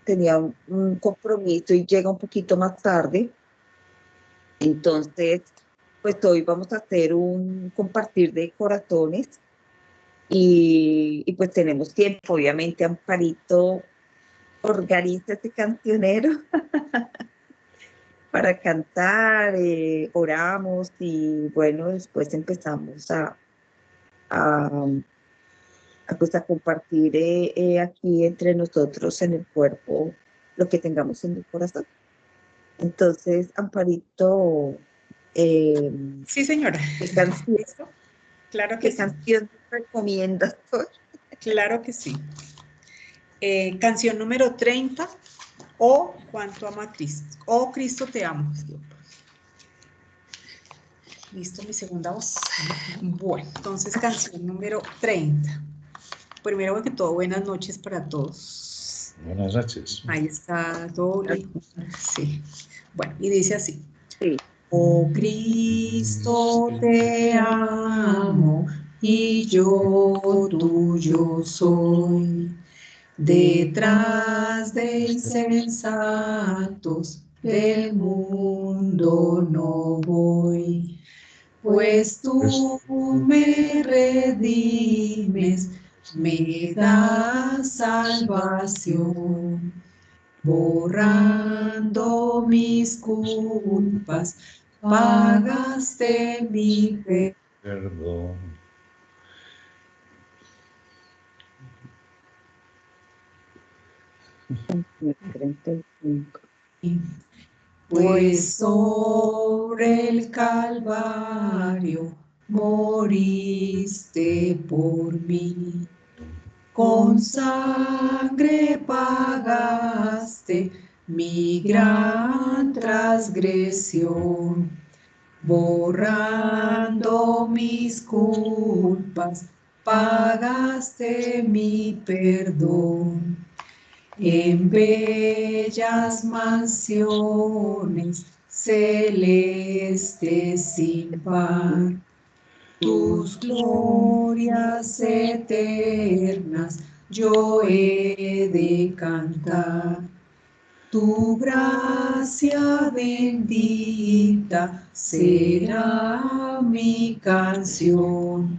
tenía un compromiso y llega un poquito más tarde. Entonces, pues hoy vamos a hacer un compartir de corazones y pues tenemos tiempo. Obviamente, Amparito organiza este cancionero para cantar, oramos y bueno, después empezamos a, pues a compartir aquí entre nosotros en el cuerpo lo que tengamos en el corazón. Entonces, Amparito, eh, Sí, señora. ¿qué canción, ¿Listo? Claro que qué sí. canción recomiendas hoy? Claro que sí. Canción número 30, O cuánto ama a Cristo. Oh, Cristo te amo. Listo, mi segunda voz. Bueno, entonces canción número 30. Primero que todo, buenas noches para todos. Buenas noches. Ahí está Dolly. Sí. Bueno, y dice así. Sí. Oh Cristo, te amo y yo tuyo soy. Detrás de insensatos del mundo no voy, pues tú me redimes, me das salvación, borrando mis culpas, pagaste mi Perdón. Canción 35. Pues sobre el Calvario moriste por mí, con sangre pagaste mi gran transgresión, borrando mis culpas, pagaste mi perdón. En bellas mansiones celestes sin par, tus glorias eternas yo he de cantar. Tu gracia bendita será mi canción,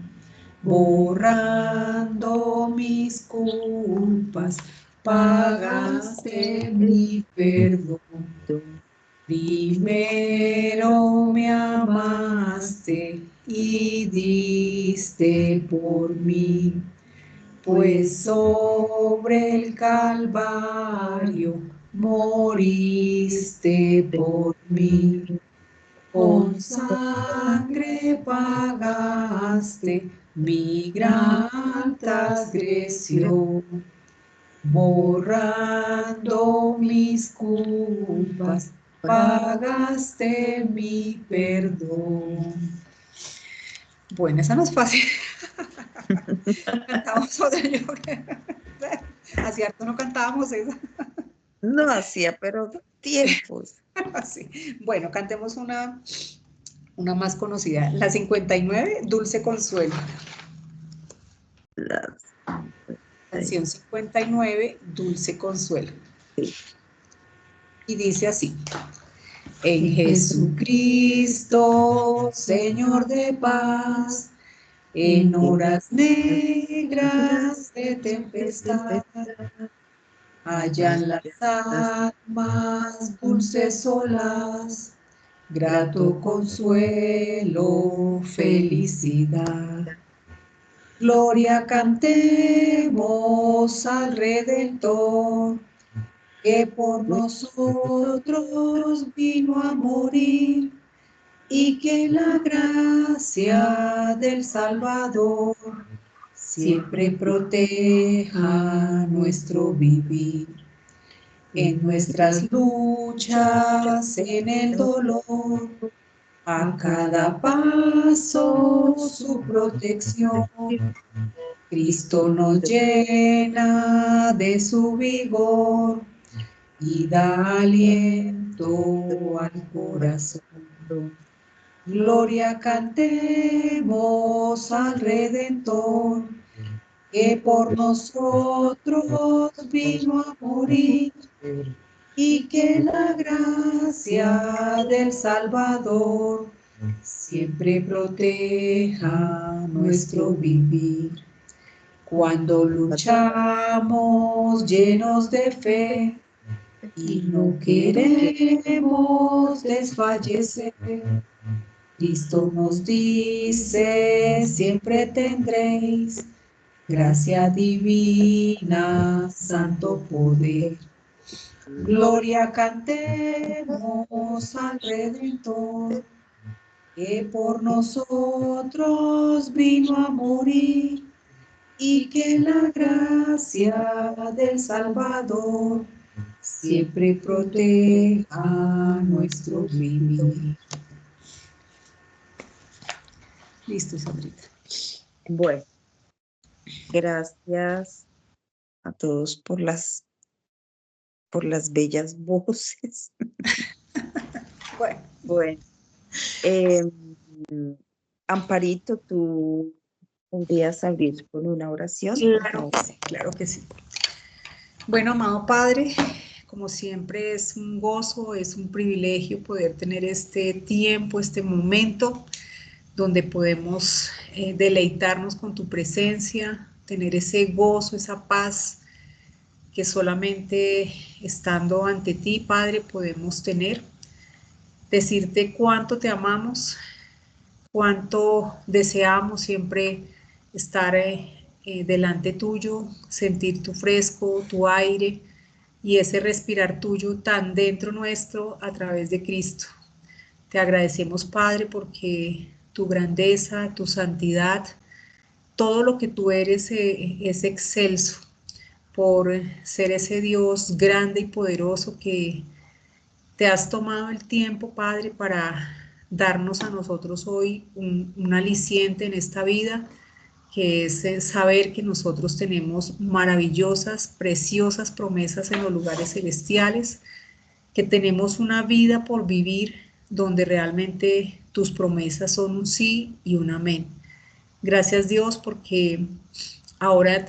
borrando mis culpas, pagaste mi perdón. Primero me amaste y diste por mí, pues sobre el Calvario moriste por mí. Con sangre pagaste mi gran transgresión, borrando mis culpas, pagaste mi perdón. Bueno, esa no es fácil. Cantamos otra yo. Hacía harto no cantábamos esa. No hacía, pero tiempos. Sí. Bueno, cantemos una más conocida. La 59, Dulce Consuelo. Las Canción 59, Dulce Consuelo. sí. Y dice así. En Jesucristo, Señor de paz, en horas negras de tempestad, hallan las almas dulces olas, grato consuelo, felicidad. Gloria cantemos al Redentor, que por nosotros vino a morir, y que la gracia del Salvador siempre proteja nuestro vivir. En nuestras luchas, en el dolor, a cada paso su protección. Cristo nos llena de su vigor y da aliento al corazón. Gloria cantemos al Redentor, que por nosotros vino a morir, y que la gracia del Salvador siempre proteja nuestro vivir. Cuando luchamos llenos de fe y no queremos desfallecer, Cristo nos dice, siempre tendréis gracia divina, santo poder. Gloria cantemos al Redentor, que por nosotros vino a morir, y que la gracia del Salvador siempre proteja nuestro vivir. Listo, Sandrita. Bueno, gracias a todos por las bellas voces. Bueno, Amparito, tú podrías abrir con una oración. Claro que sí, claro que sí. Bueno, amado Padre, como siempre es un gozo, es un privilegio poder tener este tiempo, este momento donde podemos deleitarnos con tu presencia, tener ese gozo, esa paz que solamente estando ante ti, Padre, podemos tener. Decirte cuánto te amamos, cuánto deseamos siempre estar delante tuyo, sentir tu fresco, tu aire y ese respirar tuyo tan dentro nuestro a través de Cristo. Te agradecemos, Padre, porque tu grandeza, tu santidad, todo lo que tú eres es excelso, por ser ese Dios grande y poderoso que te has tomado el tiempo, Padre, para darnos a nosotros hoy un aliciente en esta vida, que es saber que nosotros tenemos maravillosas, preciosas promesas en los lugares celestiales, que tenemos una vida por vivir donde realmente tus promesas son un sí y un amén. Gracias, Dios, porque ahora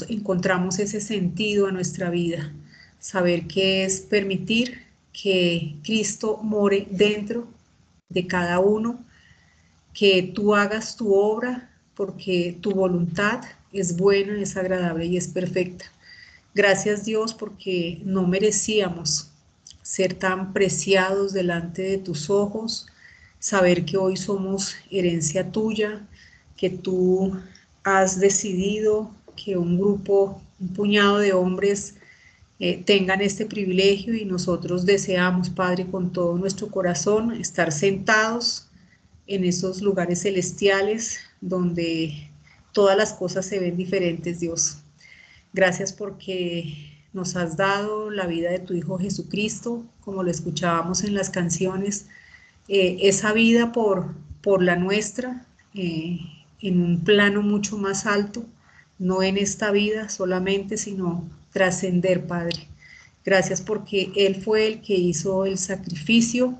encontramos ese sentido a nuestra vida, saber que es permitir que Cristo more dentro de cada uno, que tú hagas tu obra, porque tu voluntad es buena, es agradable y es perfecta. Gracias, Dios, porque no merecíamos ser tan preciados delante de tus ojos, saber que hoy somos herencia tuya, que tú has decidido que un puñado de hombres tengan este privilegio, y nosotros deseamos, Padre, con todo nuestro corazón estar sentados en esos lugares celestiales donde todas las cosas se ven diferentes, Dios. Gracias porque nos has dado la vida de tu Hijo Jesucristo, como lo escuchábamos en las canciones, esa vida por la nuestra, en un plano mucho más alto, no en esta vida solamente, sino trascender, Padre. Gracias porque Él fue el que hizo el sacrificio,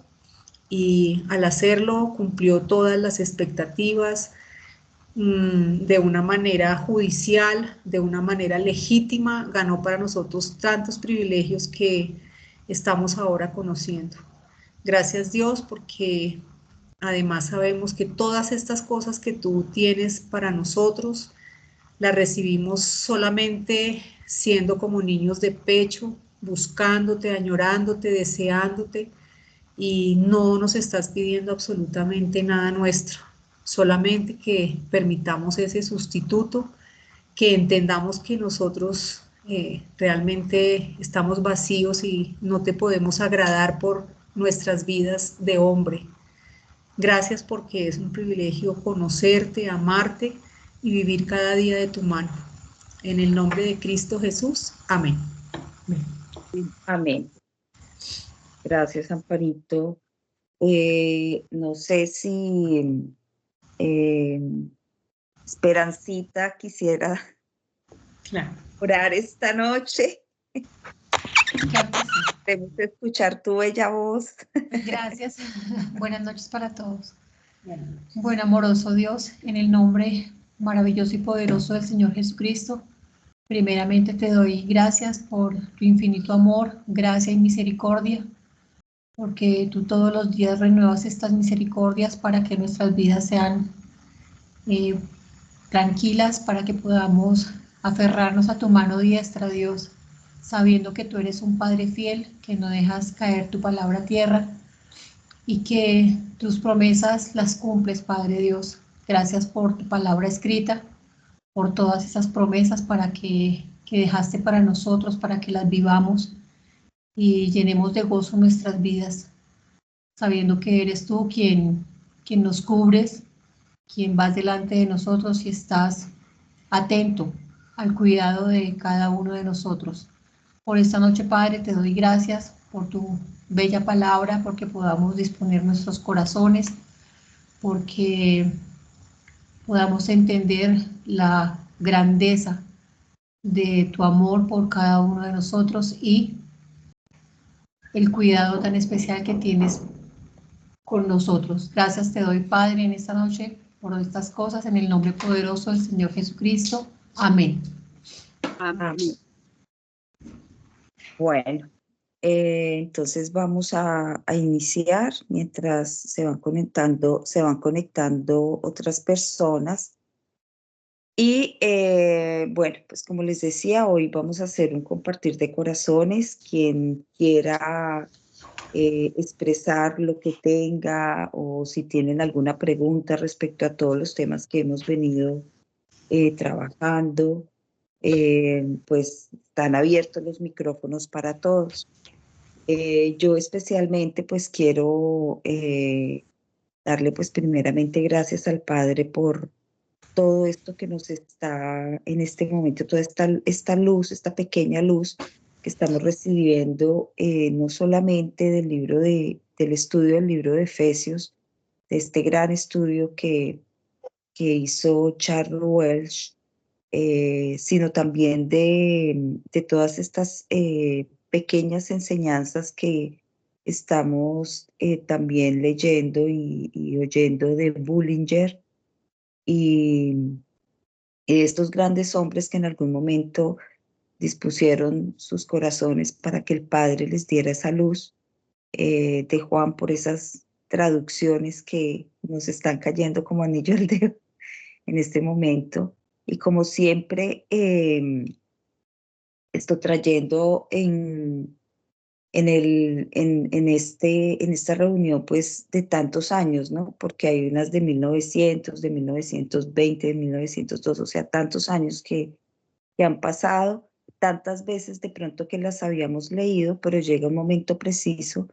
y al hacerlo cumplió todas las expectativas, de una manera judicial, de una manera legítima, ganó para nosotros tantos privilegios que estamos ahora conociendo. Gracias, Dios, porque además sabemos que todas estas cosas que tú tienes para nosotros las recibimos solamente siendo como niños de pecho, buscándote, añorándote, deseándote, y no nos estás pidiendo absolutamente nada nuestro, solamente que permitamos ese sustituto, que entendamos que nosotros realmente estamos vacíos y no te podemos agradar por nuestras vidas de hombre. Gracias porque es un privilegio conocerte, amarte y vivir cada día de tu mano. En el nombre de Cristo Jesús. Amén. Amén. Gracias, Amparito. No sé si Esperancita quisiera orar esta noche. Claro que sí. Queremos escuchar tu bella voz. Gracias. Buenas noches para todos. Bueno, amoroso Dios, en el nombre maravilloso y poderoso del Señor Jesucristo. Primeramente te doy gracias por tu infinito amor, gracia y misericordia, porque tú todos los días renuevas estas misericordias para que nuestras vidas sean eh, tranquilas, para que podamos aferrarnos a tu mano diestra, Dios, sabiendo que tú eres un Padre fiel, que no dejas caer tu palabra a tierra y que tus promesas las cumples, Padre Dios. Gracias por tu palabra escrita, por todas esas promesas que dejaste para nosotros, para que las vivamos y llenemos de gozo nuestras vidas, sabiendo que eres tú quien nos cubres, quien vas delante de nosotros y estás atento al cuidado de cada uno de nosotros. Por esta noche, Padre, te doy gracias por tu bella palabra, porque podamos disponer nuestros corazones, porque podamos entender la grandeza de tu amor por cada uno de nosotros y el cuidado tan especial que tienes con nosotros. Gracias te doy, Padre, en esta noche por estas cosas, en el nombre poderoso del Señor Jesucristo. Amén. Amén. Bueno, entonces vamos a iniciar mientras se van conectando otras personas. Y bueno, pues como les decía, hoy vamos a hacer un compartir de corazones. Quien quiera expresar lo que tenga o si tienen alguna pregunta respecto a todos los temas que hemos venido trabajando, pues están abiertos los micrófonos para todos. Yo especialmente pues quiero darle pues primeramente gracias al Padre por todo esto que nos está en este momento, toda esta luz, esta pequeña luz que estamos recibiendo, no solamente del estudio del libro de Efesios, de este gran estudio que hizo Charles Welch, sino también de todas estas pequeñas enseñanzas que estamos también leyendo y oyendo de Bullinger y estos grandes hombres que en algún momento dispusieron sus corazones para que el Padre les diera esa luz, de Juan, por esas traducciones que nos están cayendo como anillo al dedo en este momento. Y como siempre, estoy trayendo en esta reunión, pues, de tantos años, ¿no? Porque hay unas de 1900, de 1920, de 1902, o sea, tantos años que han pasado, tantas veces de pronto que las habíamos leído, pero llega un momento preciso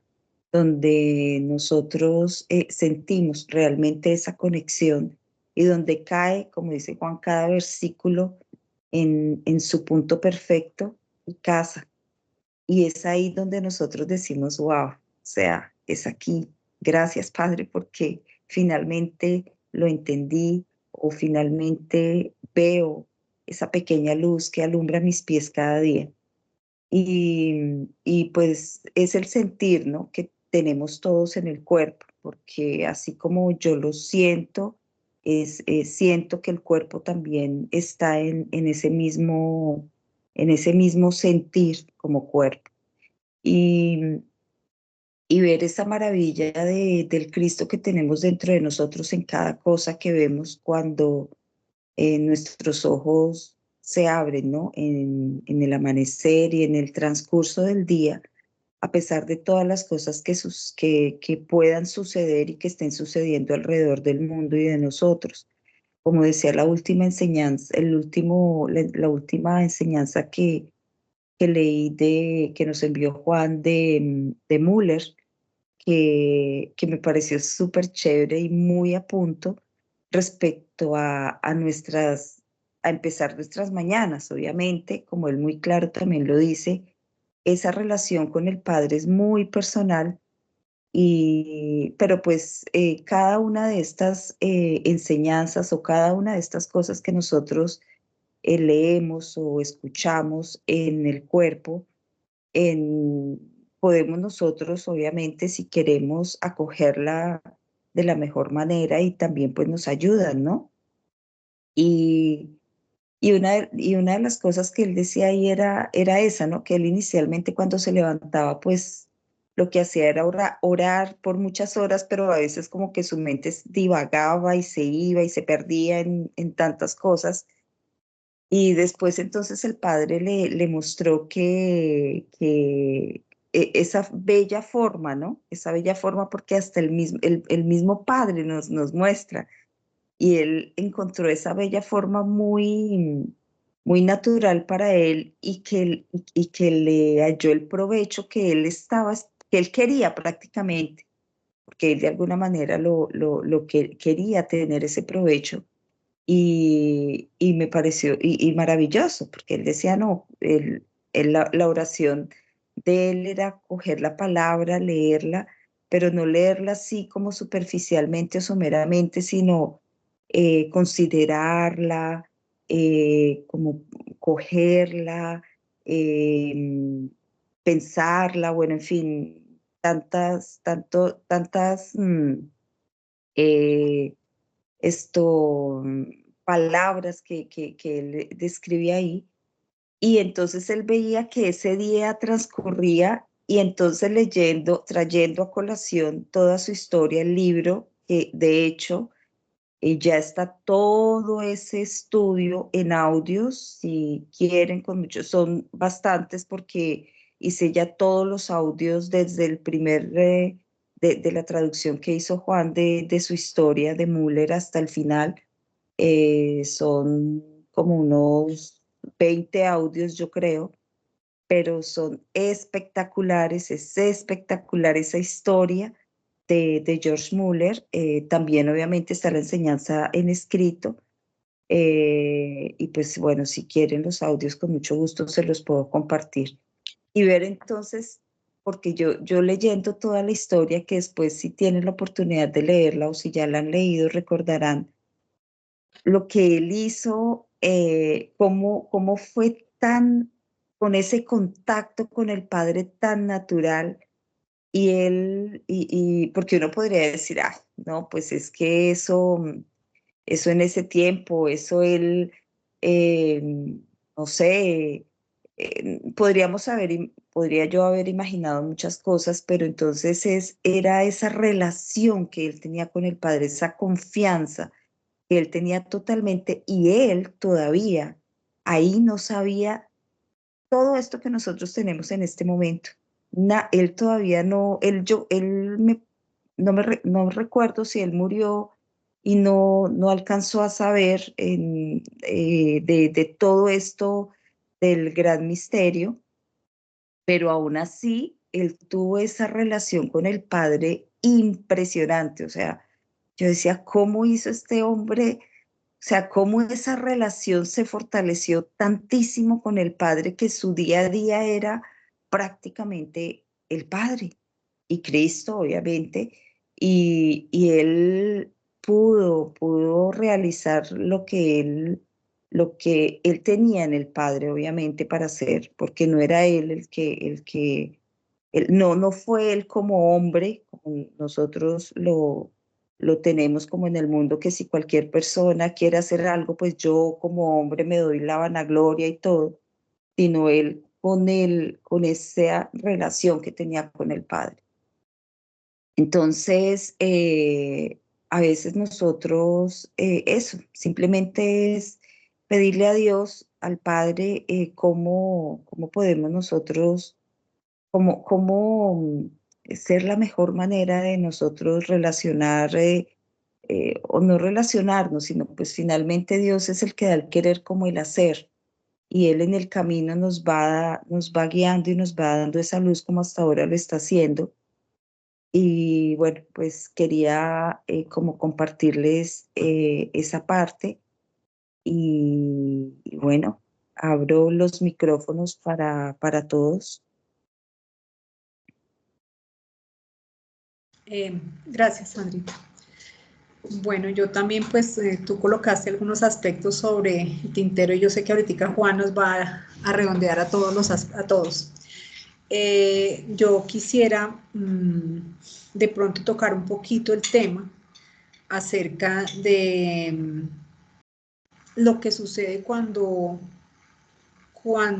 donde nosotros sentimos realmente esa conexión y donde cae, como dice Juan, cada versículo en su punto perfecto y casa. Y es ahí donde nosotros decimos, wow, o sea, es aquí. Gracias, Padre, porque finalmente lo entendí o finalmente veo esa pequeña luz que alumbra mis pies cada día. Y pues es el sentir, ¿no? Que tenemos todos en el cuerpo, porque así como yo lo siento, siento que el cuerpo también está en ese mismo sentir como cuerpo. Y, y ver esa maravilla del Cristo que tenemos dentro de nosotros en cada cosa que vemos cuando nuestros ojos se abren, ¿no? En el amanecer y en el transcurso del día, a pesar de todas las cosas que puedan suceder y que estén sucediendo alrededor del mundo y de nosotros. Como decía la última enseñanza, la última enseñanza que leí que nos envió Juan de Müller, que me pareció súper chévere y muy a punto respecto a empezar nuestras mañanas. Obviamente, como él muy claro también lo dice, esa relación con el Padre es muy personal, pero pues cada una de estas enseñanzas o cada una de estas cosas que nosotros leemos o escuchamos en el cuerpo, en, podemos nosotros, obviamente, si queremos acogerla de la mejor manera y también pues nos ayudan, ¿no? Y una de las cosas que él decía ahí era esa, ¿no? Que él inicialmente cuando se levantaba, pues lo que hacía era orar por muchas horas, pero a veces como que su mente divagaba y se iba y se perdía en tantas cosas. Y después entonces el padre le mostró que esa bella forma, ¿no? Esa bella forma porque hasta el mismo padre nos muestra y él encontró esa bella forma muy natural para él y que le halló el provecho que que él quería prácticamente, porque él de alguna manera lo que quería tener ese provecho y me pareció y maravilloso, porque él decía, no, la oración de él era coger la palabra, leerla, pero no leerla así como superficialmente o someramente, sino considerarla, como cogerla, pensarla, bueno, en fin, tantas eh, esto, palabras que él describía ahí. Y entonces él veía que ese día transcurría y entonces trayendo a colación toda su historia, el libro, que de hecho ya está todo ese estudio en audios, si quieren, con muchos, son bastantes porque hice ya todos los audios desde el primer, de la traducción que hizo Juan de su historia de Müller hasta el final. Son como unos 20 audios, yo creo, pero son espectaculares, es espectacular esa historia de George Müller. También obviamente está la enseñanza en escrito. Y pues bueno, si quieren los audios, con mucho gusto se los puedo compartir. Y ver entonces, porque yo leyendo toda la historia, que después si tienen la oportunidad de leerla o si ya la han leído, recordarán lo que él hizo, cómo fue con ese contacto con el Padre tan natural, porque uno podría decir, ah, no, pues es que eso en ese tiempo, eso él, eh, no sé, podría yo haber imaginado muchas cosas, pero entonces era esa relación que él tenía con el Padre, esa confianza que él tenía totalmente y él todavía ahí no sabía todo esto que nosotros tenemos en este momento. Él todavía no, no recuerdo si él murió y no alcanzó a saber de todo esto del gran misterio, pero aún así él tuvo esa relación con el Padre impresionante. O sea, yo decía, ¿cómo hizo este hombre? O sea, cómo esa relación se fortaleció tantísimo con el Padre que su día a día era prácticamente el Padre y Cristo, obviamente, y él pudo realizar lo que él tenía en el Padre, obviamente, para hacer, porque no era él no fue él como hombre, como nosotros lo tenemos como en el mundo, que si cualquier persona quiere hacer algo, pues yo como hombre me doy la vanagloria y todo, sino con esa relación que tenía con el Padre. Entonces, a veces nosotros, eso, simplemente es pedirle a Dios, al Padre, cómo podemos nosotros, cómo ser la mejor manera de nosotros relacionar, o no relacionarnos, sino pues finalmente Dios es el que da el querer como el hacer. Y Él en el camino nos va guiando y nos va dando esa luz como hasta ahora lo está haciendo. Y bueno, pues quería como compartirles esa parte y bueno, abro los micrófonos para todos. Gracias, Sandrita. Bueno, yo también, pues, tú colocaste algunos aspectos sobre el tintero y yo sé que ahorita Juan nos va a redondear a todos. Yo quisiera de pronto tocar un poquito el tema acerca de lo que sucede cuando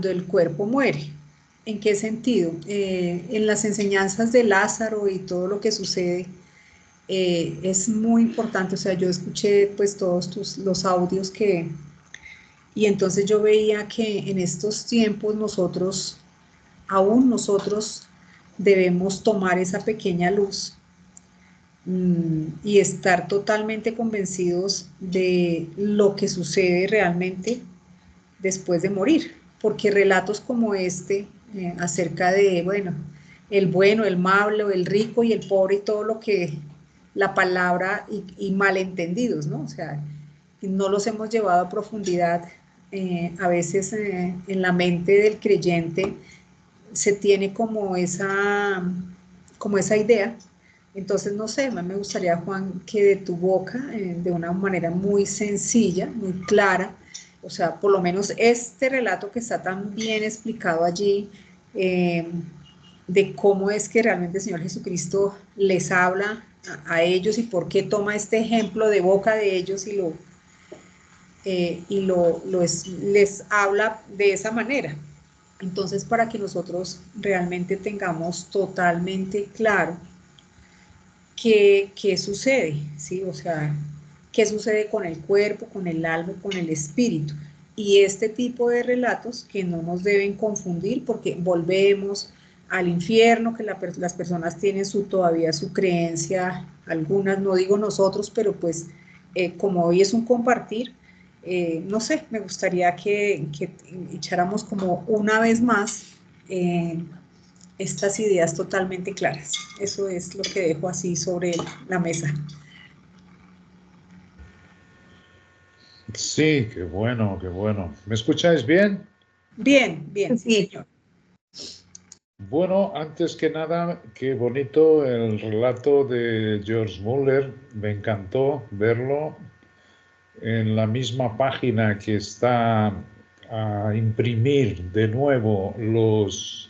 el cuerpo muere. ¿En qué sentido? En las enseñanzas de Lázaro y todo lo que sucede, es muy importante. O sea, yo escuché pues todos los audios y entonces yo veía que en estos tiempos aún nosotros debemos tomar esa pequeña luz y estar totalmente convencidos de lo que sucede realmente después de morir, porque relatos como este, acerca de, bueno, el malo, el rico y el pobre y todo lo que la palabra y malentendidos, ¿no? O sea, no los hemos llevado a profundidad. A veces en la mente del creyente se tiene como esa idea. Entonces, no sé, me gustaría, Juan, que de tu boca, de una manera muy sencilla, muy clara, o sea, por lo menos este relato que está tan bien explicado allí, de cómo es que realmente el Señor Jesucristo les habla a ellos y por qué toma este ejemplo de boca de ellos les habla de esa manera. Entonces, para que nosotros realmente tengamos totalmente claro qué sucede, ¿sí? O sea, qué sucede con el cuerpo, con el alma, con el espíritu. Y este tipo de relatos que no nos deben confundir porque volvemos al infierno, que las personas tienen todavía su creencia, algunas, no digo nosotros, pero pues como hoy es un compartir, no sé, me gustaría que echáramos como una vez más estas ideas totalmente claras. Eso es lo que dejo así sobre la mesa. Sí, qué bueno, qué bueno. ¿Me escucháis bien? Bien, bien, sí, Sí, señor. Bueno, antes que nada, qué bonito el relato de George Muller. Me encantó verlo en la misma página que está a imprimir de nuevo los...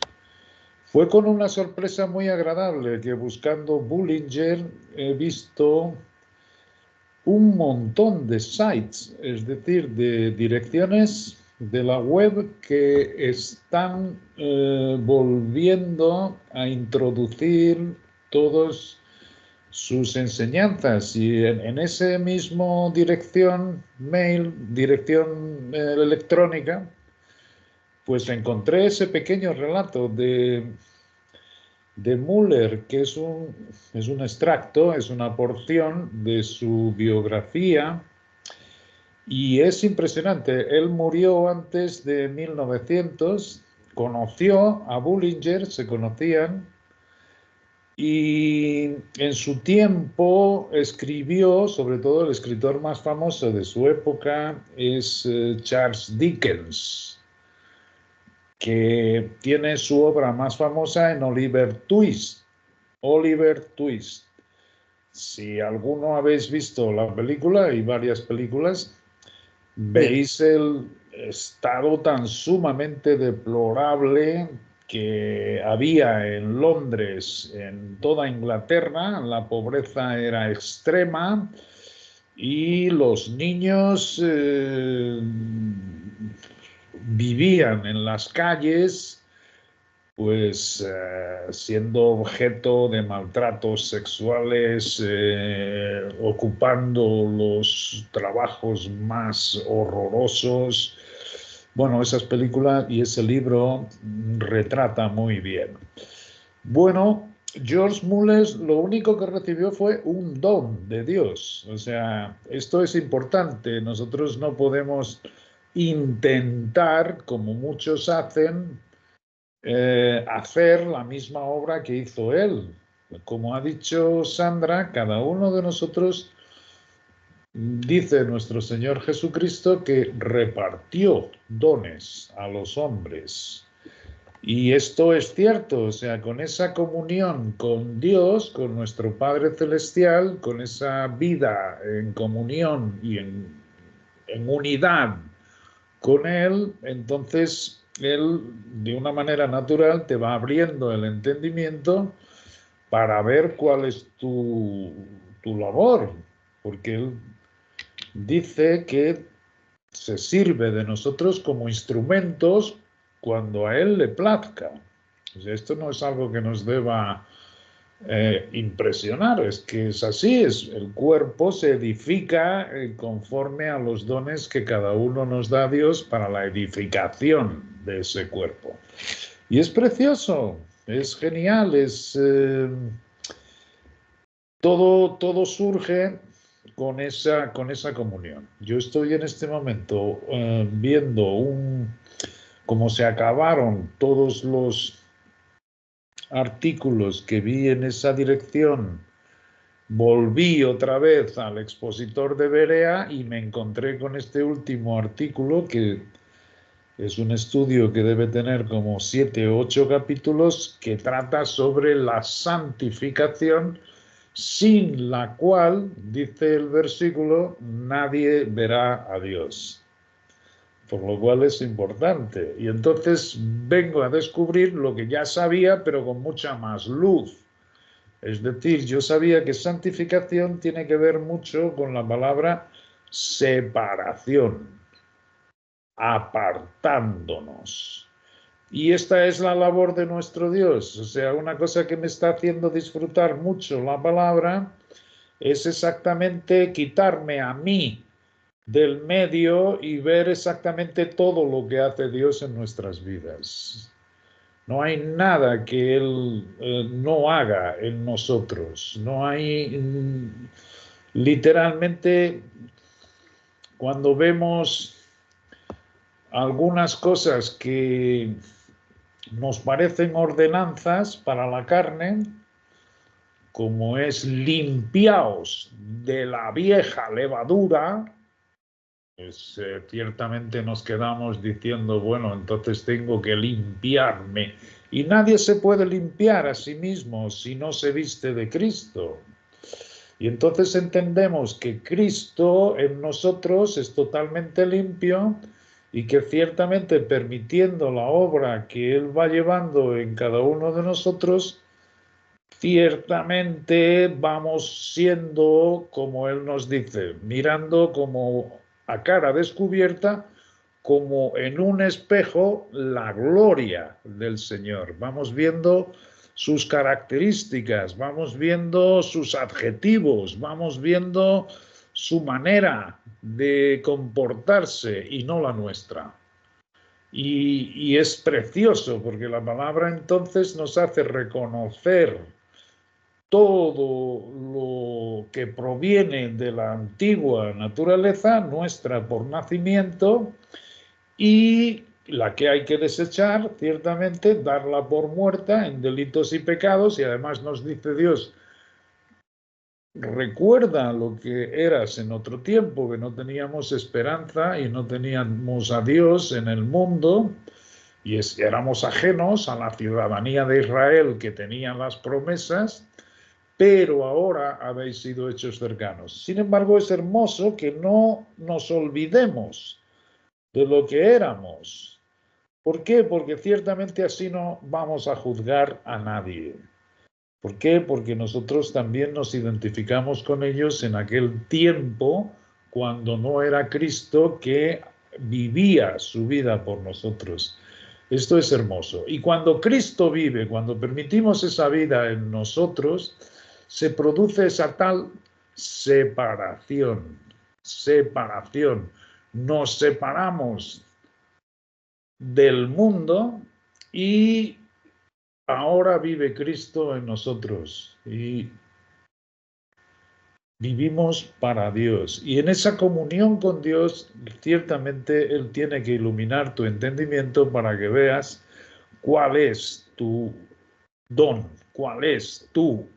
Fue con una sorpresa muy agradable que buscando Bullinger he visto un montón de sites, es decir, de direcciones de la web que están volviendo a introducir todos sus enseñanzas y en ese mismo dirección mail, dirección electrónica, pues encontré ese pequeño relato de Müller, que es un extracto, es una porción de su biografía y es impresionante. Él murió antes de 1900, conoció a Bullinger, se conocían y en su tiempo escribió, sobre todo el escritor más famoso de su época es Charles Dickens, que tiene su obra más famosa en Oliver Twist. Oliver Twist. Si alguno habéis visto la película y varias películas, sí. veis el estado tan sumamente deplorable que había en Londres, en toda Inglaterra. La pobreza era extrema y los niños vivían en las calles pues siendo objeto de maltratos sexuales, ocupando los trabajos más horrorosos. Bueno, esas películas y ese libro retrata muy bien. Bueno, George Muller lo único que recibió fue un don de Dios. O sea, esto es importante. Nosotros no podemos intentar, como muchos hacen, hacer la misma obra que hizo él. Como ha dicho Sandra, cada uno de nosotros, dice nuestro Señor Jesucristo, que repartió dones a los hombres. Y esto es cierto, o sea, con esa comunión con Dios, con nuestro Padre Celestial, con esa vida en comunión y en unidad con Él, entonces Él de una manera natural te va abriendo el entendimiento para ver cuál es tu labor, porque Él dice que se sirve de nosotros como instrumentos cuando a Él le plazca. O sea, esto no es algo que nos deba impresionar, es que es así, el cuerpo se edifica conforme a los dones que cada uno nos da Dios para la edificación de ese cuerpo. Y es precioso, es genial, todo surge con esa comunión. Yo estoy en este momento viendo cómo se acabaron todos los artículos que vi en esa dirección. Volví otra vez al expositor de Berea y me encontré con este último artículo, que es un estudio que debe tener como 7 o 8 capítulos, que trata sobre la santificación, sin la cual, dice el versículo, nadie verá a Dios. Por lo cual es importante. Y entonces vengo a descubrir lo que ya sabía, pero con mucha más luz. Es decir, yo sabía que santificación tiene que ver mucho con la palabra separación, apartándonos. Y esta es la labor de nuestro Dios. O sea, una cosa que me está haciendo disfrutar mucho la palabra es exactamente quitarme a mí del medio y ver exactamente todo lo que hace Dios en nuestras vidas. No hay nada que Él no haga en nosotros. No hay, literalmente, cuando vemos algunas cosas que nos parecen ordenanzas para la carne, como es limpiaos de la vieja levadura, pues ciertamente nos quedamos diciendo, bueno, entonces tengo que limpiarme. Y nadie se puede limpiar a sí mismo si no se viste de Cristo. Y entonces entendemos que Cristo en nosotros es totalmente limpio y que ciertamente permitiendo la obra que Él va llevando en cada uno de nosotros, ciertamente vamos siendo, como Él nos dice, mirando como a cara descubierta, como en un espejo, la gloria del Señor. Vamos viendo sus características, vamos viendo sus adjetivos, vamos viendo su manera de comportarse y no la nuestra. Y es precioso porque la palabra entonces nos hace reconocer todo lo que proviene de la antigua naturaleza, nuestra por nacimiento, y la que hay que desechar, ciertamente, darla por muerta en delitos y pecados, y además nos dice Dios, recuerda lo que eras en otro tiempo, que no teníamos esperanza y no teníamos a Dios en el mundo, y éramos ajenos a la ciudadanía de Israel que tenía las promesas, pero ahora habéis sido hechos cercanos. Sin embargo, es hermoso que no nos olvidemos de lo que éramos. ¿Por qué? Porque ciertamente así no vamos a juzgar a nadie. ¿Por qué? Porque nosotros también nos identificamos con ellos en aquel tiempo cuando no era Cristo que vivía su vida por nosotros. Esto es hermoso. Y cuando Cristo vive, cuando permitimos esa vida en nosotros, se produce esa tal separación. Nos separamos del mundo y ahora vive Cristo en nosotros y vivimos para Dios. Y en esa comunión con Dios, ciertamente Él tiene que iluminar tu entendimiento para que veas cuál es tu don, cuál es tu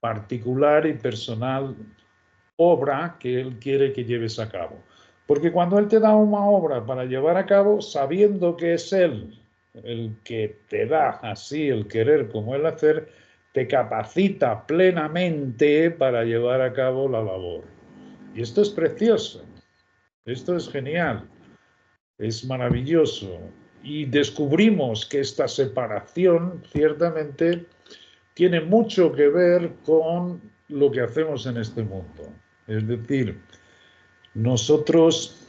particular y personal obra que Él quiere que lleves a cabo. Porque cuando Él te da una obra para llevar a cabo, sabiendo que es Él el que te da así el querer como el hacer, te capacita plenamente para llevar a cabo la labor. Y esto es precioso, esto es genial, es maravilloso. Y descubrimos que esta separación ciertamente tiene mucho que ver con lo que hacemos en este mundo. Es decir, nosotros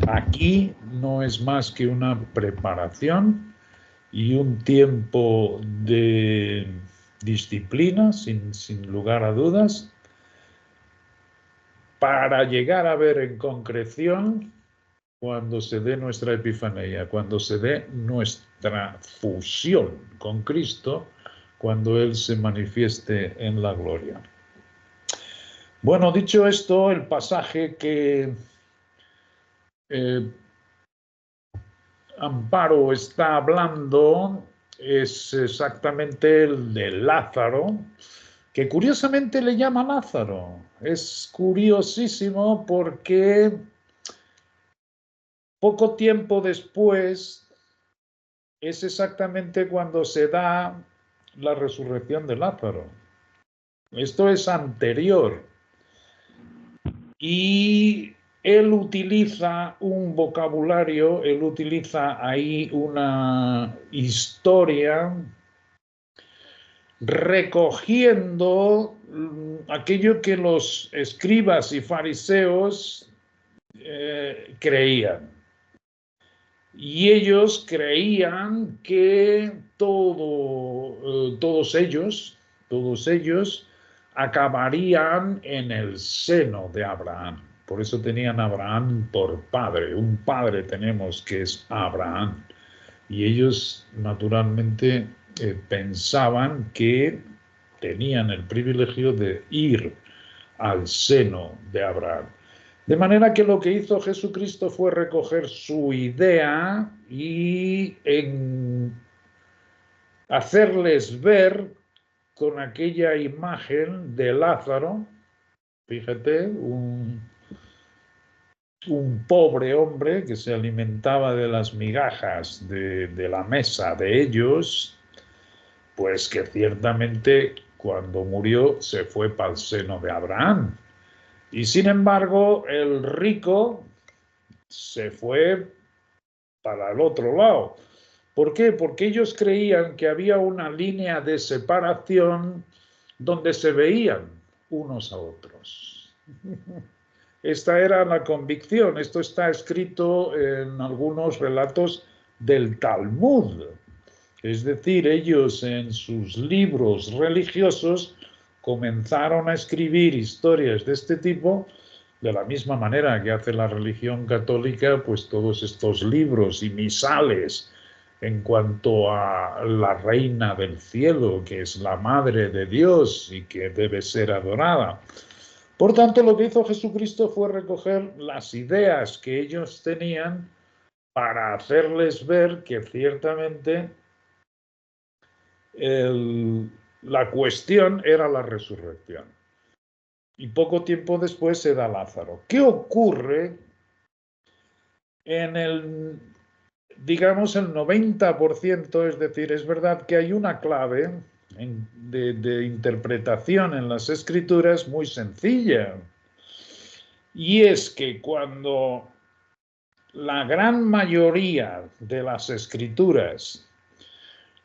Aquí no es más que una preparación y un tiempo de disciplina, sin lugar a dudas, para llegar a ver en concreción cuando se dé nuestra epifanía, cuando se dé nuestra fusión con Cristo, cuando Él se manifieste en la gloria. Bueno, dicho esto, el pasaje que Amparo está hablando es exactamente el de Lázaro, que curiosamente le llama Lázaro. Es curiosísimo porque poco tiempo después es exactamente cuando se da la resurrección de Lázaro. Esto es anterior. Y él utiliza un vocabulario, él utiliza ahí una historia recogiendo aquello que los escribas y fariseos creían. Y ellos creían que todos ellos acabarían en el seno de Abraham. Por eso tenían a Abraham por padre. Un padre tenemos que es Abraham. Y ellos naturalmente pensaban que tenían el privilegio de ir al seno de Abraham. De manera que lo que hizo Jesucristo fue recoger su idea y hacerles ver con aquella imagen de Lázaro, fíjate, un pobre hombre que se alimentaba de las migajas de la mesa de ellos, pues que ciertamente cuando murió se fue para el seno de Abraham. Y sin embargo, el rico se fue para el otro lado. ¿Por qué? Porque ellos creían que había una línea de separación donde se veían unos a otros. Esta era la convicción. Esto está escrito en algunos relatos del Talmud. Es decir, ellos en sus libros religiosos comenzaron a escribir historias de este tipo de la misma manera que hace la religión católica, pues todos estos libros y misales en cuanto a la reina del cielo, que es la madre de Dios y que debe ser adorada. Por tanto, lo que hizo Jesucristo fue recoger las ideas que ellos tenían para hacerles ver que ciertamente la cuestión era la resurrección. Y poco tiempo después se da Lázaro. ¿Qué ocurre en digamos, el 90%? Es decir, es verdad que hay una clave de interpretación en las escrituras muy sencilla. Y es que cuando la gran mayoría de las escrituras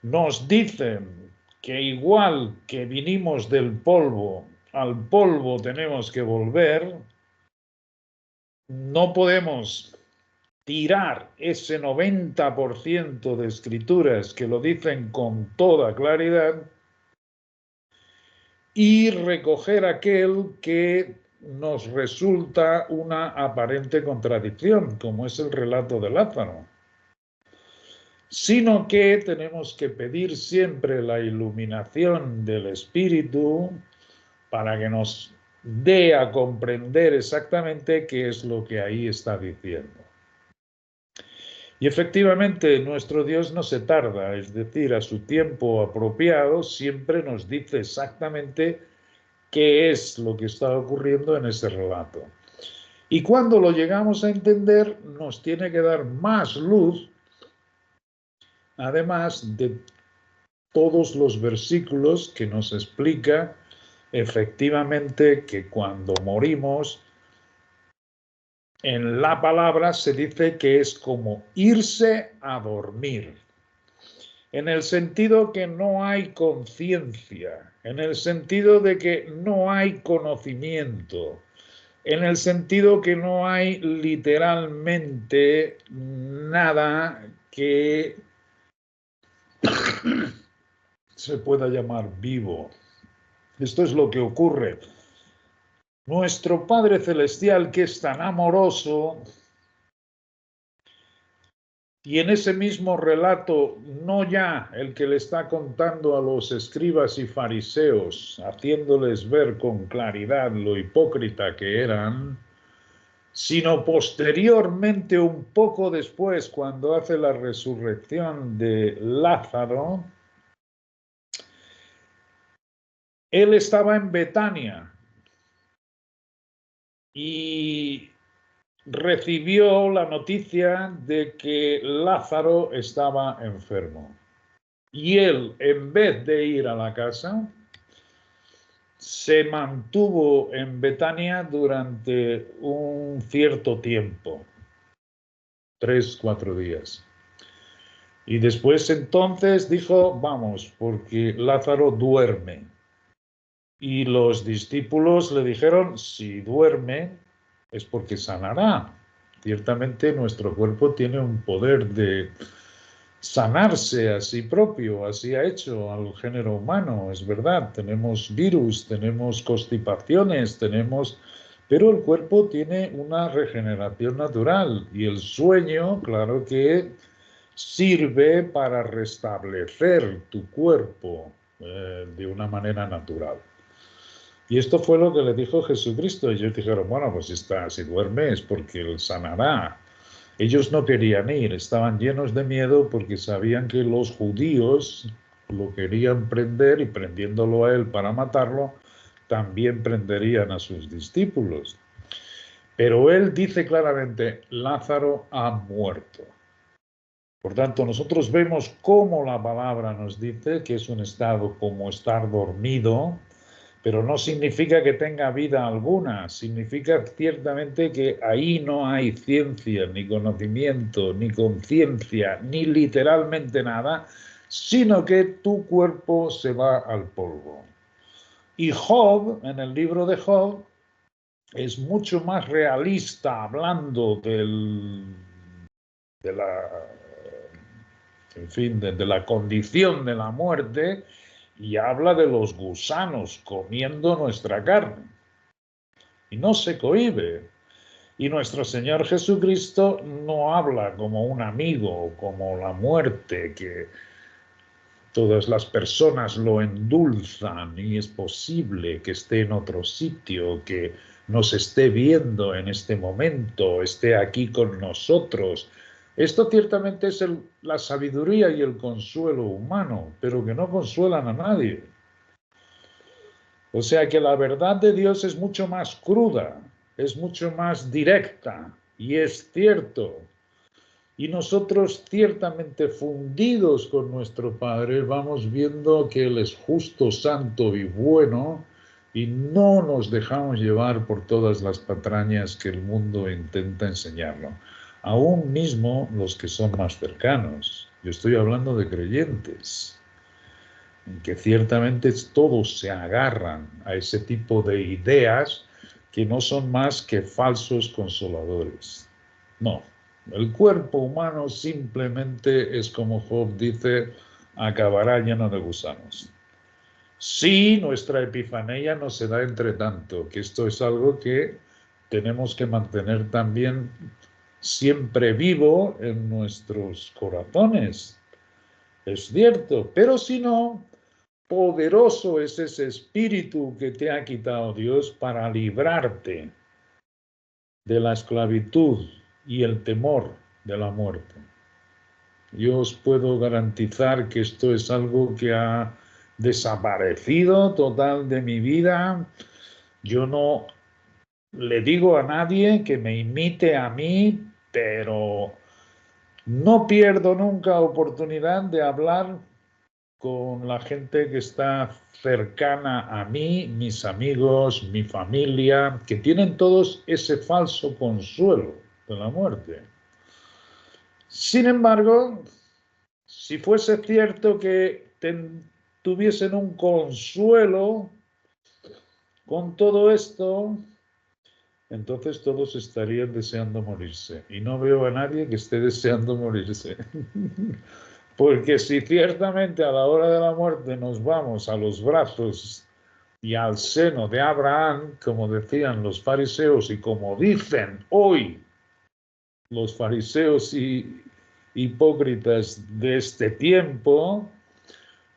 nos dicen que igual que vinimos del polvo, al polvo tenemos que volver, no podemos tirar ese 90% de escrituras que lo dicen con toda claridad y recoger aquel que nos resulta una aparente contradicción, como es el relato de Lázaro, sino que tenemos que pedir siempre la iluminación del Espíritu para que nos dé a comprender exactamente qué es lo que ahí está diciendo. Y efectivamente, nuestro Dios no se tarda, es decir, a su tiempo apropiado siempre nos dice exactamente qué es lo que está ocurriendo en ese relato. Y cuando lo llegamos a entender, nos tiene que dar más luz, además de todos los versículos que nos explica efectivamente que cuando morimos, en la palabra se dice que es como irse a dormir, en el sentido que no hay conciencia, en el sentido de que no hay conocimiento, en el sentido que no hay literalmente nada que se pueda llamar vivo. Esto es lo que ocurre. Nuestro Padre Celestial, que es tan amoroso, y en ese mismo relato, no ya el que le está contando a los escribas y fariseos, haciéndoles ver con claridad lo hipócrita que eran, sino posteriormente, un poco después, cuando hace la resurrección de Lázaro, él estaba en Betania y recibió la noticia de que Lázaro estaba enfermo. Y él, en vez de ir a la casa, se mantuvo en Betania durante un cierto tiempo, 3, 4 días. Y después entonces dijo, vamos, porque Lázaro duerme. Y los discípulos le dijeron, si duerme es porque sanará. Ciertamente nuestro cuerpo tiene un poder de sanarse a sí propio, así ha hecho al género humano, es verdad. Tenemos virus, tenemos constipaciones, pero el cuerpo tiene una regeneración natural y el sueño, claro que sirve para restablecer tu cuerpo de una manera natural. Y esto fue lo que le dijo Jesucristo. Ellos dijeron, bueno, pues si duerme es porque él sanará. Ellos no querían ir, estaban llenos de miedo porque sabían que los judíos lo querían prender y prendiéndolo a él para matarlo, también prenderían a sus discípulos. Pero él dice claramente, Lázaro ha muerto. Por tanto, nosotros vemos cómo la palabra nos dice que es un estado como estar dormido, pero no significa que tenga vida alguna, significa ciertamente que ahí no hay ciencia, ni conocimiento, ni conciencia, ni literalmente nada, sino que tu cuerpo se va al polvo. Y Job, en el libro de Job, es mucho más realista hablando de la condición de la muerte, y habla de los gusanos comiendo nuestra carne. Y no se cohíbe. Y nuestro Señor Jesucristo no habla como un amigo, como la muerte, que todas las personas lo endulzan y es posible que esté en otro sitio, que nos esté viendo en este momento, esté aquí con nosotros. Esto ciertamente es la sabiduría y el consuelo humano, pero que no consuelan a nadie. O sea que la verdad de Dios es mucho más cruda, es mucho más directa, y es cierto. Y nosotros ciertamente fundidos con nuestro Padre vamos viendo que Él es justo, santo y bueno, y no nos dejamos llevar por todas las patrañas que el mundo intenta enseñarnos. Aún mismo los que son más cercanos. Yo estoy hablando de creyentes, en que ciertamente todos se agarran a ese tipo de ideas que no son más que falsos consoladores. No, el cuerpo humano simplemente es, como Job dice, acabará lleno de gusanos. Sí, nuestra epifanía no se da entre tanto, que esto es algo que tenemos que mantener también siempre vivo en nuestros corazones. Es cierto, pero si no, poderoso es ese espíritu que te ha quitado Dios para librarte de la esclavitud y el temor de la muerte. Yo os puedo garantizar que esto es algo que ha desaparecido total de mi vida. Yo no le digo a nadie que me imite a mí, pero no pierdo nunca oportunidad de hablar con la gente que está cercana a mí, mis amigos, mi familia, que tienen todos ese falso consuelo de la muerte. Sin embargo, si fuese cierto que tuviesen un consuelo con todo esto, entonces todos estarían deseando morirse. Y no veo a nadie que esté deseando morirse. Porque si ciertamente a la hora de la muerte nos vamos a los brazos y al seno de Abraham, como decían los fariseos y como dicen hoy los fariseos y hipócritas de este tiempo,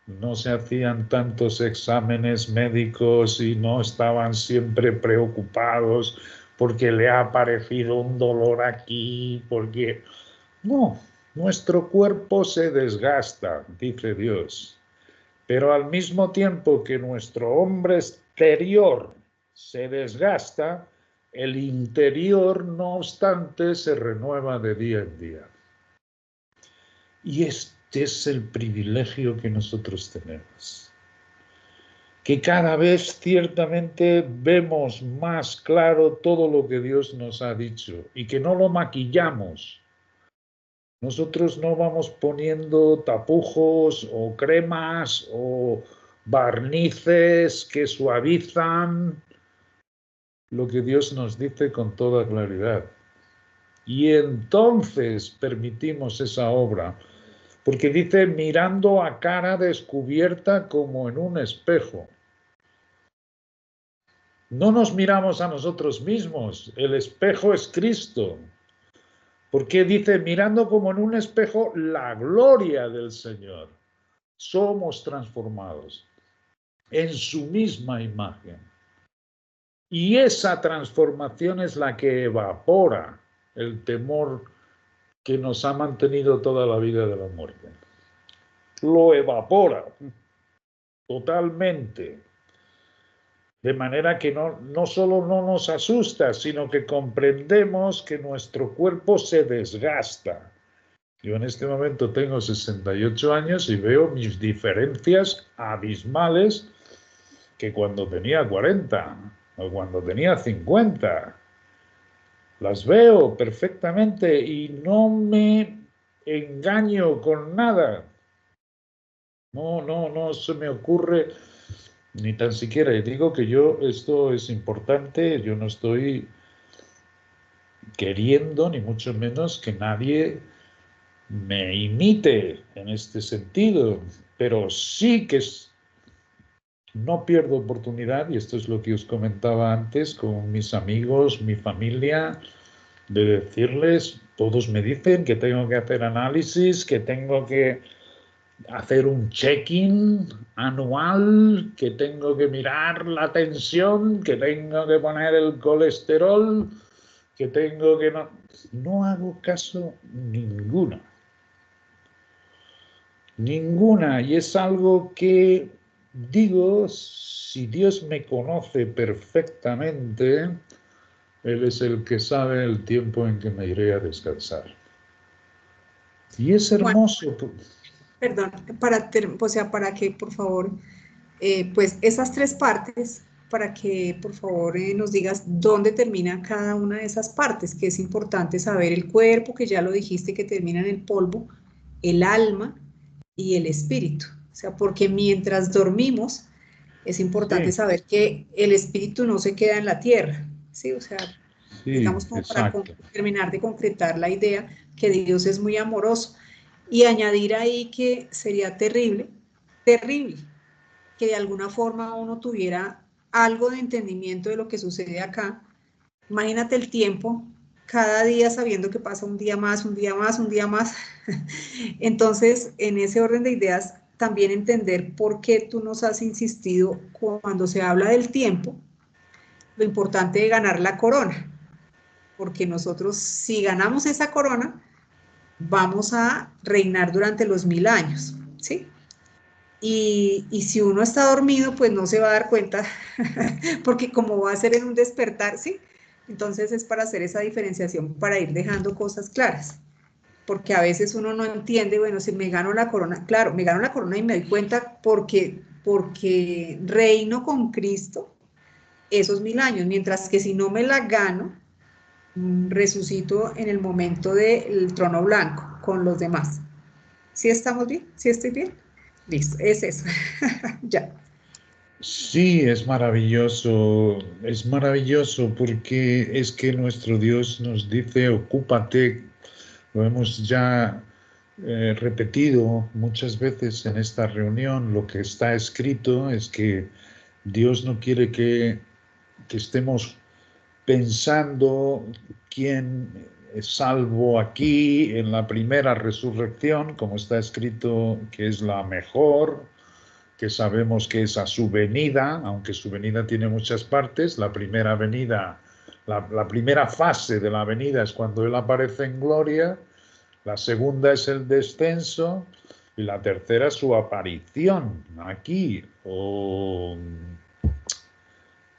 no se hacían tantos exámenes médicos y no estaban siempre preocupados porque le ha aparecido un dolor aquí, porque no, nuestro cuerpo se desgasta, dice Dios, pero al mismo tiempo que nuestro hombre exterior se desgasta, el interior, no obstante, se renueva de día en día. Y este es el privilegio que nosotros tenemos. Que cada vez ciertamente vemos más claro todo lo que Dios nos ha dicho y que no lo maquillamos. Nosotros no vamos poniendo tapujos o cremas o barnices que suavizan lo que Dios nos dice con toda claridad. Y entonces permitimos esa obra, porque dice mirando a cara descubierta como en un espejo. No nos miramos a nosotros mismos, el espejo es Cristo. Porque dice, mirando como en un espejo la gloria del Señor, somos transformados en su misma imagen. Y esa transformación es la que evapora el temor que nos ha mantenido toda la vida de la muerte. Lo evapora totalmente. De manera que no solo no nos asusta, sino que comprendemos que nuestro cuerpo se desgasta. Yo en este momento tengo 68 años y veo mis diferencias abismales que cuando tenía 40 o cuando tenía 50. Las veo perfectamente y no me engaño con nada. No se me ocurre ni tan siquiera. Y digo que esto es importante, yo no estoy queriendo, ni mucho menos, que nadie me imite en este sentido, pero sí que no pierdo oportunidad, y esto es lo que os comentaba antes con mis amigos, mi familia, de decirles, todos me dicen que tengo que hacer análisis, que tengo que hacer un check-in anual, que tengo que mirar la tensión, que tengo que poner el colesterol, que tengo que no hago caso ninguno. Ninguna, y es algo que digo, si Dios me conoce perfectamente, Él es el que sabe el tiempo en que me iré a descansar. Y es hermoso. Bueno, perdón, para que por favor, pues esas tres partes, para que por favor nos digas dónde termina cada una de esas partes, que es importante saber el cuerpo, que ya lo dijiste, que termina en el polvo, el alma y el espíritu. O sea, porque mientras dormimos, es importante Sí, saber que el espíritu no se queda en la tierra, ¿sí? O sea, sí, digamos como para exacto. terminar de concretar la idea que Dios es muy amoroso. Y añadir ahí que sería terrible, terrible, que de alguna forma uno tuviera algo de entendimiento de lo que sucede acá. Imagínate el tiempo, cada día sabiendo que pasa un día más, un día más, un día más. Entonces, en ese orden de ideas, también entender por qué tú nos has insistido cuando se habla del tiempo, lo importante de ganar la corona, porque nosotros si ganamos esa corona, vamos a reinar durante los 1000 años, ¿sí? Y si uno está dormido, pues no se va a dar cuenta, porque como va a ser en un despertar, ¿sí? Entonces es para hacer esa diferenciación, para ir dejando cosas claras, porque a veces uno no entiende, bueno, si me gano la corona, claro, me gano la corona y me doy cuenta porque reino con Cristo esos 1000 años, mientras que si no me la gano, resucito en el momento del trono blanco con los demás. ¿Sí estamos bien? ¿Sí estoy bien? Listo, es eso. Ya. Sí, es maravilloso porque es que nuestro Dios nos dice, ocúpate, lo hemos ya repetido muchas veces en esta reunión, lo que está escrito es que Dios no quiere que estemos pensando quién es salvo aquí en la primera resurrección, como está escrito que es la mejor, que sabemos que es a su venida, aunque su venida tiene muchas partes. La primera venida, la primera fase de la venida es cuando Él aparece en gloria, la segunda es el descenso y la tercera es su aparición aquí, o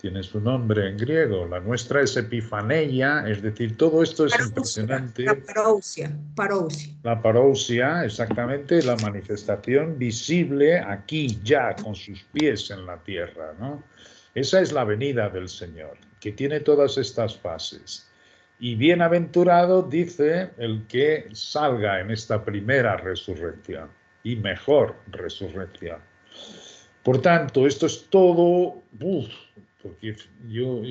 tiene su nombre en griego. La nuestra es epifaneia, es decir, todo esto es impresionante. La parousia, parousia. La parousia, exactamente, la manifestación visible aquí ya con sus pies en la tierra, ¿no? Esa es la venida del Señor, que tiene todas estas fases. Y bienaventurado, dice, el que salga en esta primera resurrección y mejor resurrección. Por tanto, esto es todo, porque yo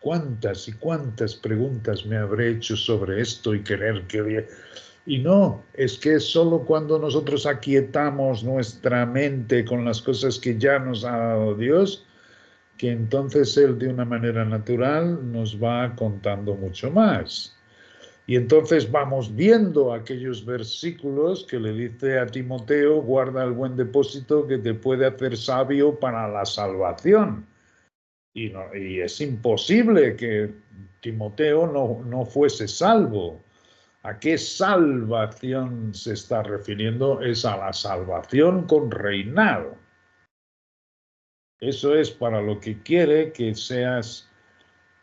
cuántas y cuántas preguntas me habré hecho sobre esto y querer que... Y no, es que solo cuando nosotros aquietamos nuestra mente con las cosas que ya nos ha dado Dios, que entonces Él de una manera natural nos va contando mucho más. Y entonces vamos viendo aquellos versículos que le dice a Timoteo, guarda el buen depósito que te puede hacer sabio para la salvación. Y es imposible que Timoteo no fuese salvo. ¿A qué salvación se está refiriendo? Es a la salvación con reinado. Eso es para lo que quiere que seas,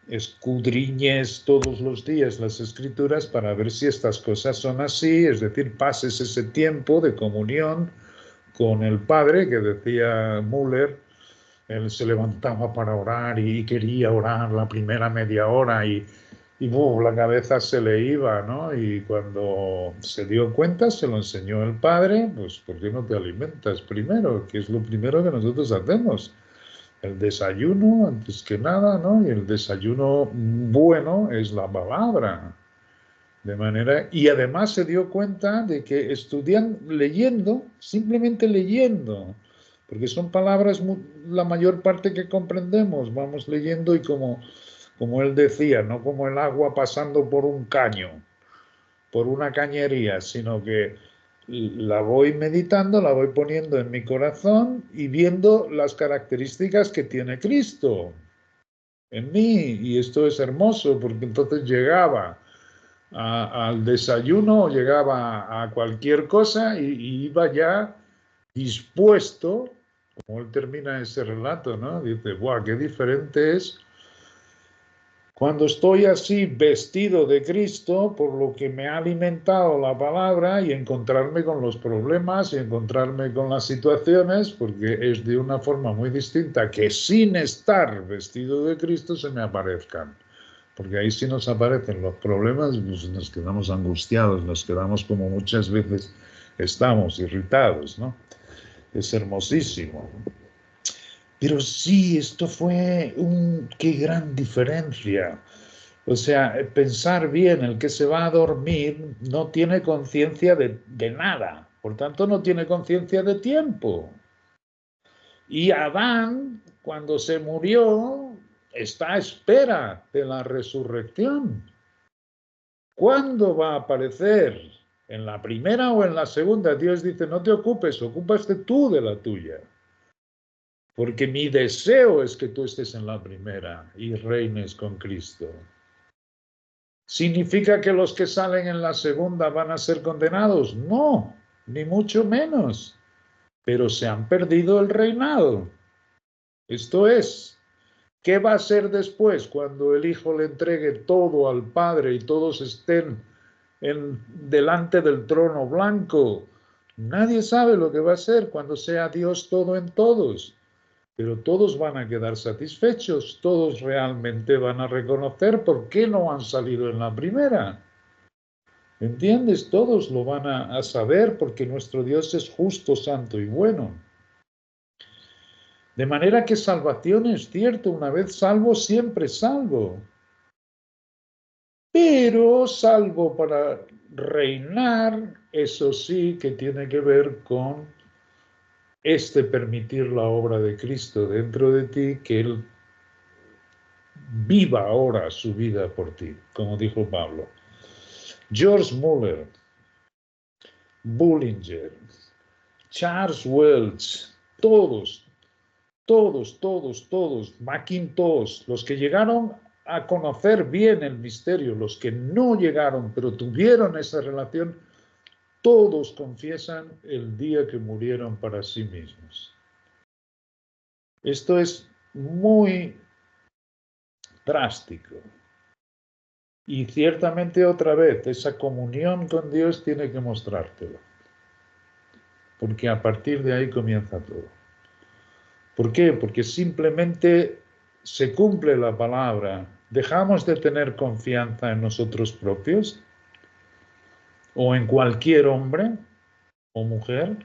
escudriñes todos los días las Escrituras para ver si estas cosas son así, es decir, pases ese tiempo de comunión con el Padre, que decía Müller, él se levantaba para orar y quería orar la primera media hora y la cabeza se le iba, ¿no? Y cuando se dio cuenta, se lo enseñó el Padre, pues ¿por qué no te alimentas primero? Que es lo primero que nosotros hacemos. El desayuno, antes que nada, ¿no? Y el desayuno bueno es la palabra. De manera, y además se dio cuenta de que estudian leyendo, simplemente leyendo, porque son palabras la mayor parte que comprendemos, vamos leyendo y como él decía, no como el agua pasando por un caño, por una cañería, sino que la voy meditando, la voy poniendo en mi corazón y viendo las características que tiene Cristo en mí. Y esto es hermoso, porque entonces llegaba al desayuno, llegaba a cualquier cosa y iba ya dispuesto, como él termina ese relato, ¿no? Dice, ¡buah, qué diferente es cuando estoy así vestido de Cristo, por lo que me ha alimentado la palabra, y encontrarme con los problemas y encontrarme con las situaciones, porque es de una forma muy distinta que sin estar vestido de Cristo se me aparezcan. Porque ahí sí nos aparecen los problemas, pues nos quedamos angustiados, nos quedamos como muchas veces estamos, irritados, ¿no? Es hermosísimo. Pero sí, esto fue qué gran diferencia. O sea, pensar bien, el que se va a dormir no tiene conciencia de nada, por tanto no tiene conciencia de tiempo. Y Adán, cuando se murió, está a espera de la resurrección. ¿Cuándo va a aparecer? ¿En la primera o en la segunda? Dios dice, no te ocupes, ocúpate tú de la tuya. Porque mi deseo es que tú estés en la primera y reines con Cristo. ¿Significa que los que salen en la segunda van a ser condenados? No, ni mucho menos. Pero se han perdido el reinado. Esto es, ¿qué va a ser después cuando el Hijo le entregue todo al Padre y todos estén delante del trono blanco? Nadie sabe lo que va a ser cuando sea Dios todo en todos. Pero todos van a quedar satisfechos, todos realmente van a reconocer por qué no han salido en la primera. ¿Entiendes? Todos lo van a saber porque nuestro Dios es justo, santo y bueno. De manera que salvación es cierto, una vez salvo, siempre salvo. Pero salvo para reinar, eso sí que tiene que ver con permitir la obra de Cristo dentro de ti, que Él viva ahora su vida por ti, como dijo Pablo. George Muller, Bullinger, Charles Welch, todos, Mackintosh, los que llegaron a conocer bien el misterio, los que no llegaron, pero tuvieron esa relación, todos confiesan el día que murieron para sí mismos. Esto es muy drástico. Y ciertamente otra vez, esa comunión con Dios tiene que mostrártelo. Porque a partir de ahí comienza todo. ¿Por qué? Porque simplemente se cumple la palabra. Dejamos de tener confianza en nosotros propios o en cualquier hombre o mujer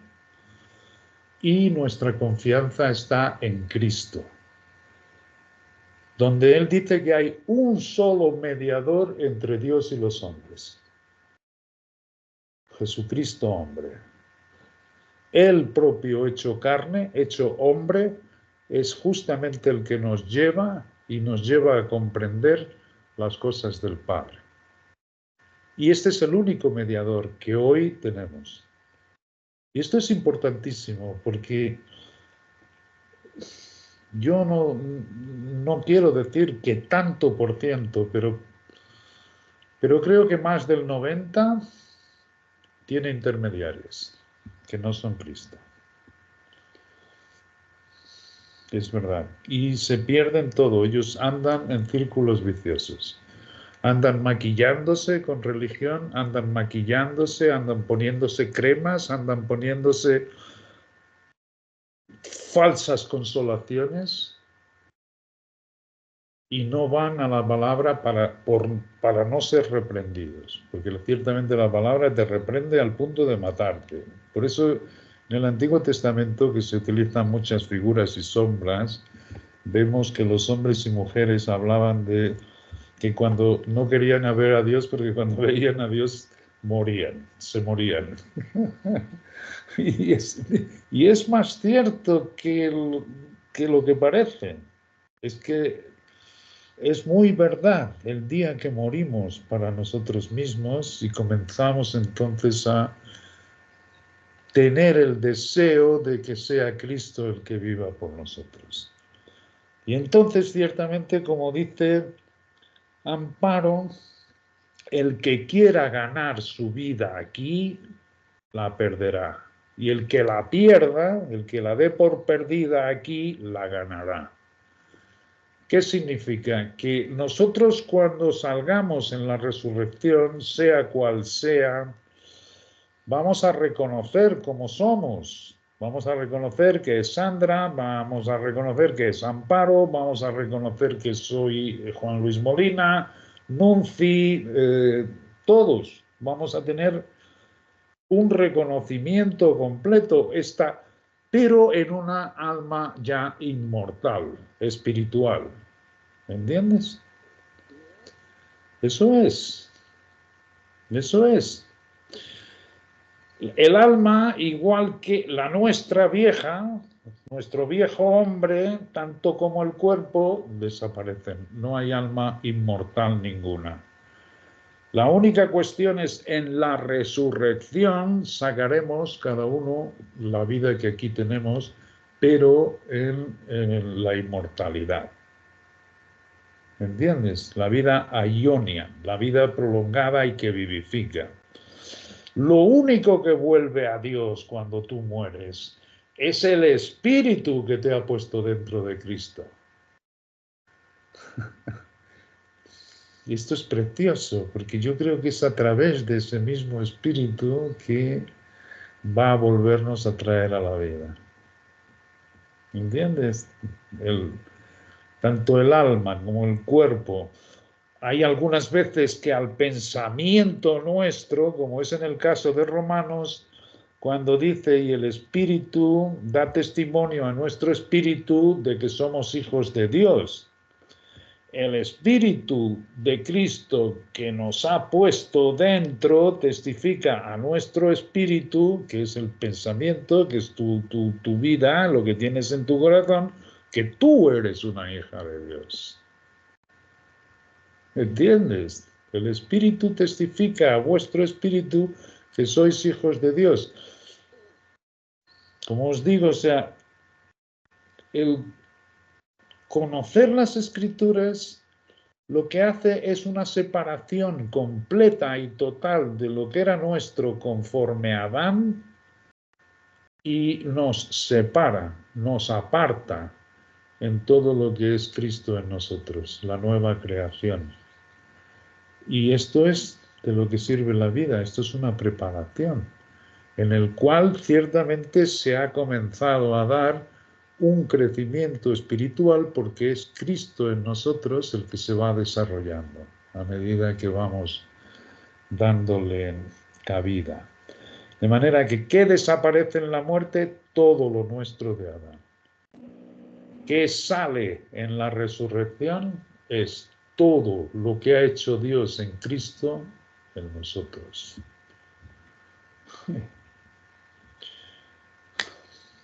y nuestra confianza está en Cristo, donde Él dice que hay un solo mediador entre Dios y los hombres. Jesucristo hombre. Él propio hecho carne, hecho hombre, es justamente el que nos lleva y nos lleva a comprender las cosas del Padre. Y este es el único mediador que hoy tenemos. Y esto es importantísimo porque yo no quiero decir que tanto por ciento, pero creo que más del 90% tiene intermediarios que no son Cristo. Es verdad. Y se pierden todo. Ellos andan en círculos viciosos. Andan maquillándose con religión, andan maquillándose, andan poniéndose cremas, andan poniéndose falsas consolaciones y no van a la palabra para no ser reprendidos. Porque ciertamente la palabra te reprende al punto de matarte. Por eso en el Antiguo Testamento, que se utilizan muchas figuras y sombras, vemos que los hombres y mujeres hablaban de que cuando no querían ver a Dios, porque cuando veían a Dios se morían. y es más cierto que lo que parece. Es que es muy verdad el día que morimos para nosotros mismos y comenzamos entonces a tener el deseo de que sea Cristo el que viva por nosotros. Y entonces, ciertamente, como dice Amparo, el que quiera ganar su vida aquí, la perderá. Y el que la pierda, el que la dé por perdida aquí, la ganará. ¿Qué significa? Que nosotros cuando salgamos en la resurrección, sea cual sea, vamos a reconocer cómo somos. Vamos a reconocer que es Sandra, vamos a reconocer que es Amparo, vamos a reconocer que soy Juan Luis Molina, Nunci, todos vamos a tener un reconocimiento completo, pero en una alma ya inmortal, espiritual. ¿Me entiendes? Eso es. El alma, igual que la nuestra vieja, nuestro viejo hombre, tanto como el cuerpo, desaparecen. No hay alma inmortal ninguna. La única cuestión es, en la resurrección sacaremos cada uno la vida que aquí tenemos, pero en la inmortalidad. ¿Me entiendes? La vida aionia, la vida prolongada y que vivifica. Lo único que vuelve a Dios cuando tú mueres es el espíritu que te ha puesto dentro de Cristo. Y esto es precioso, porque yo creo que es a través de ese mismo espíritu que va a volvernos a traer a la vida. ¿Entiendes? Tanto el alma como el cuerpo. Hay algunas veces que al pensamiento nuestro, como es en el caso de Romanos, cuando dice, y el Espíritu da testimonio a nuestro espíritu de que somos hijos de Dios. El Espíritu de Cristo que nos ha puesto dentro testifica a nuestro espíritu, que es el pensamiento, que es tu vida, lo que tienes en tu corazón, que tú eres una hija de Dios. ¿Entiendes? El Espíritu testifica a vuestro espíritu que sois hijos de Dios. Como os digo, o sea, el conocer las Escrituras lo que hace es una separación completa y total de lo que era nuestro conforme a Adán y nos separa, nos aparta en todo lo que es Cristo en nosotros, la nueva creación. Y esto es de lo que sirve la vida, esto es una preparación, en el cual ciertamente se ha comenzado a dar un crecimiento espiritual porque es Cristo en nosotros el que se va desarrollando a medida que vamos dándole cabida. De manera que, ¿qué desaparece en la muerte? Todo lo nuestro de Adán. ¿Qué sale en la resurrección? Es todo lo que ha hecho Dios en Cristo en nosotros.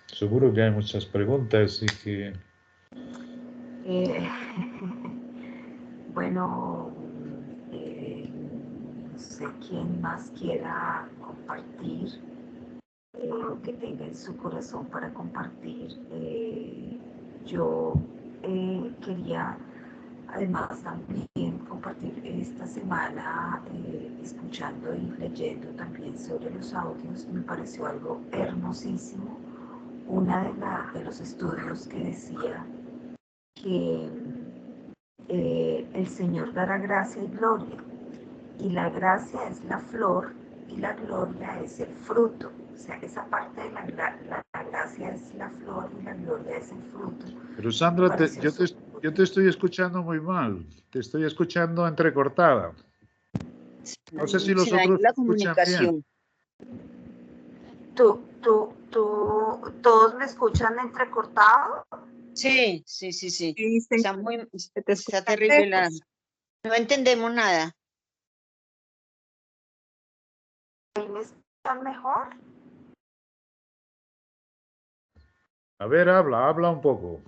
Seguro que hay muchas preguntas y que... Bueno, no sé quién más quiera compartir lo que tenga en su corazón para compartir. Yo quería además también compartir esta semana, escuchando y leyendo también sobre los audios, me pareció algo hermosísimo. Una de los estudios que decía que el Señor dará gracia y gloria, y la gracia es la flor y la gloria es el fruto. O sea, esa parte de la gracia es la flor y la gloria es el fruto. Pero Sandra, yo te estoy escuchando muy mal, te estoy escuchando entrecortada. No sé si los otros la escuchan bien. ¿Todos me escuchan entrecortado? Sí. Sí, Está terrible no entendemos nada. ¿Me escuchan mejor? A ver, habla un poco.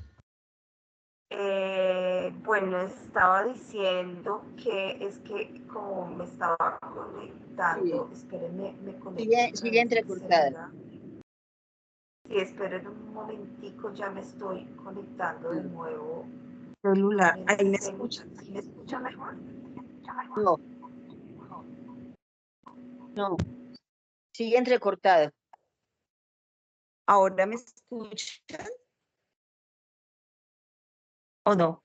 Bueno, estaba diciendo que es que como me estaba conectando, espérenme, me conecto. Sigue entrecortada. Sí, esperen un momentico, ya me estoy conectando de nuevo. Celular, ahí me escuchan. ¿Me escucha mejor? No, sigue entrecortada. ¿Ahora me escuchan? ¿O no?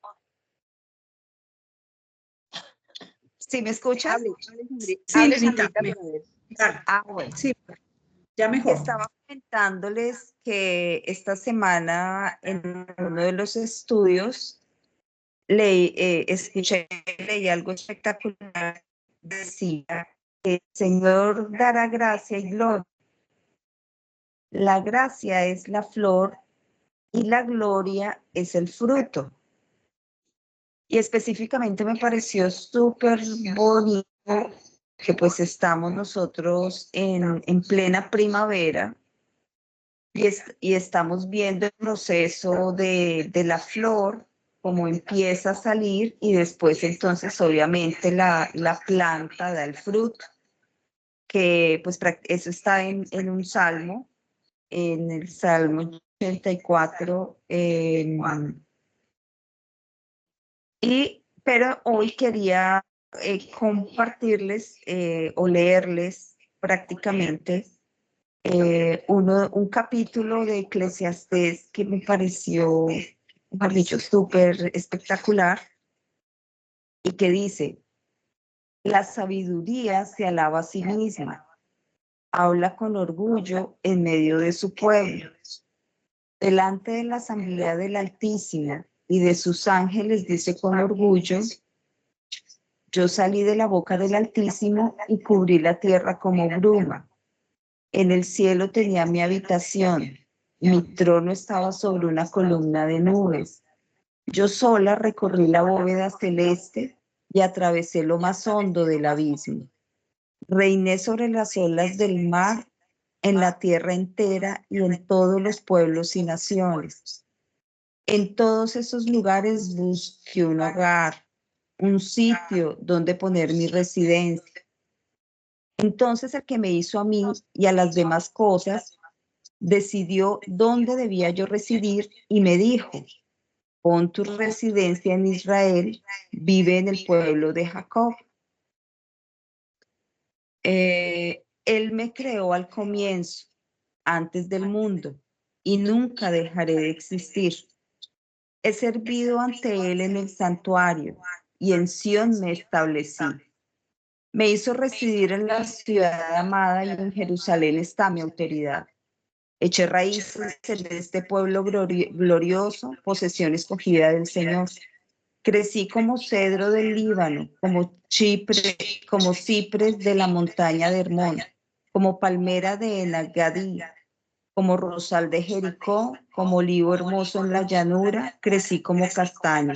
¿Sí me escuchan? Sí, Sandrita, Bueno. Sí, ya mejor. Estaba comentándoles que esta semana en uno de los estudios escuché, leí algo espectacular. Decía que el Señor dará gracia y gloria. La gracia es la flor y la gloria es el fruto. Y específicamente me pareció súper bonito que pues estamos nosotros en plena primavera y estamos viendo el proceso de la flor, cómo empieza a salir y después entonces obviamente la planta da el fruto, que pues eso está en un salmo, en el Salmo 84. Pero hoy quería compartirles o leerles prácticamente un capítulo de Eclesiastés que me pareció, mejor dicho, súper espectacular y que dice: la sabiduría se alaba a sí misma, habla con orgullo en medio de su pueblo, delante de la asamblea del Altísimo y de sus ángeles dice con orgullo: yo salí de la boca del Altísimo y cubrí la tierra como bruma. En el cielo tenía mi habitación. Mi trono estaba sobre una columna de nubes. Yo sola recorrí la bóveda celeste y atravesé lo más hondo del abismo. Reiné sobre las olas del mar, en la tierra entera y en todos los pueblos y naciones. En todos esos lugares busqué un hogar, un sitio donde poner mi residencia. Entonces el que me hizo a mí y a las demás cosas, decidió dónde debía yo residir y me dijo: pon tu residencia en Israel, vive en el pueblo de Jacob. Él me creó al comienzo, antes del mundo, y nunca dejaré de existir. He servido ante él en el santuario, y en Sión me establecí. Me hizo residir en la ciudad amada, y en Jerusalén está mi autoridad. Eché raíces en este pueblo glorioso, posesión escogida del Señor. Crecí como cedro del Líbano, como ciprés de la montaña de Hermón, como palmera de Enagadi, como rosal de Jericó, como olivo hermoso en la llanura, crecí como castaño.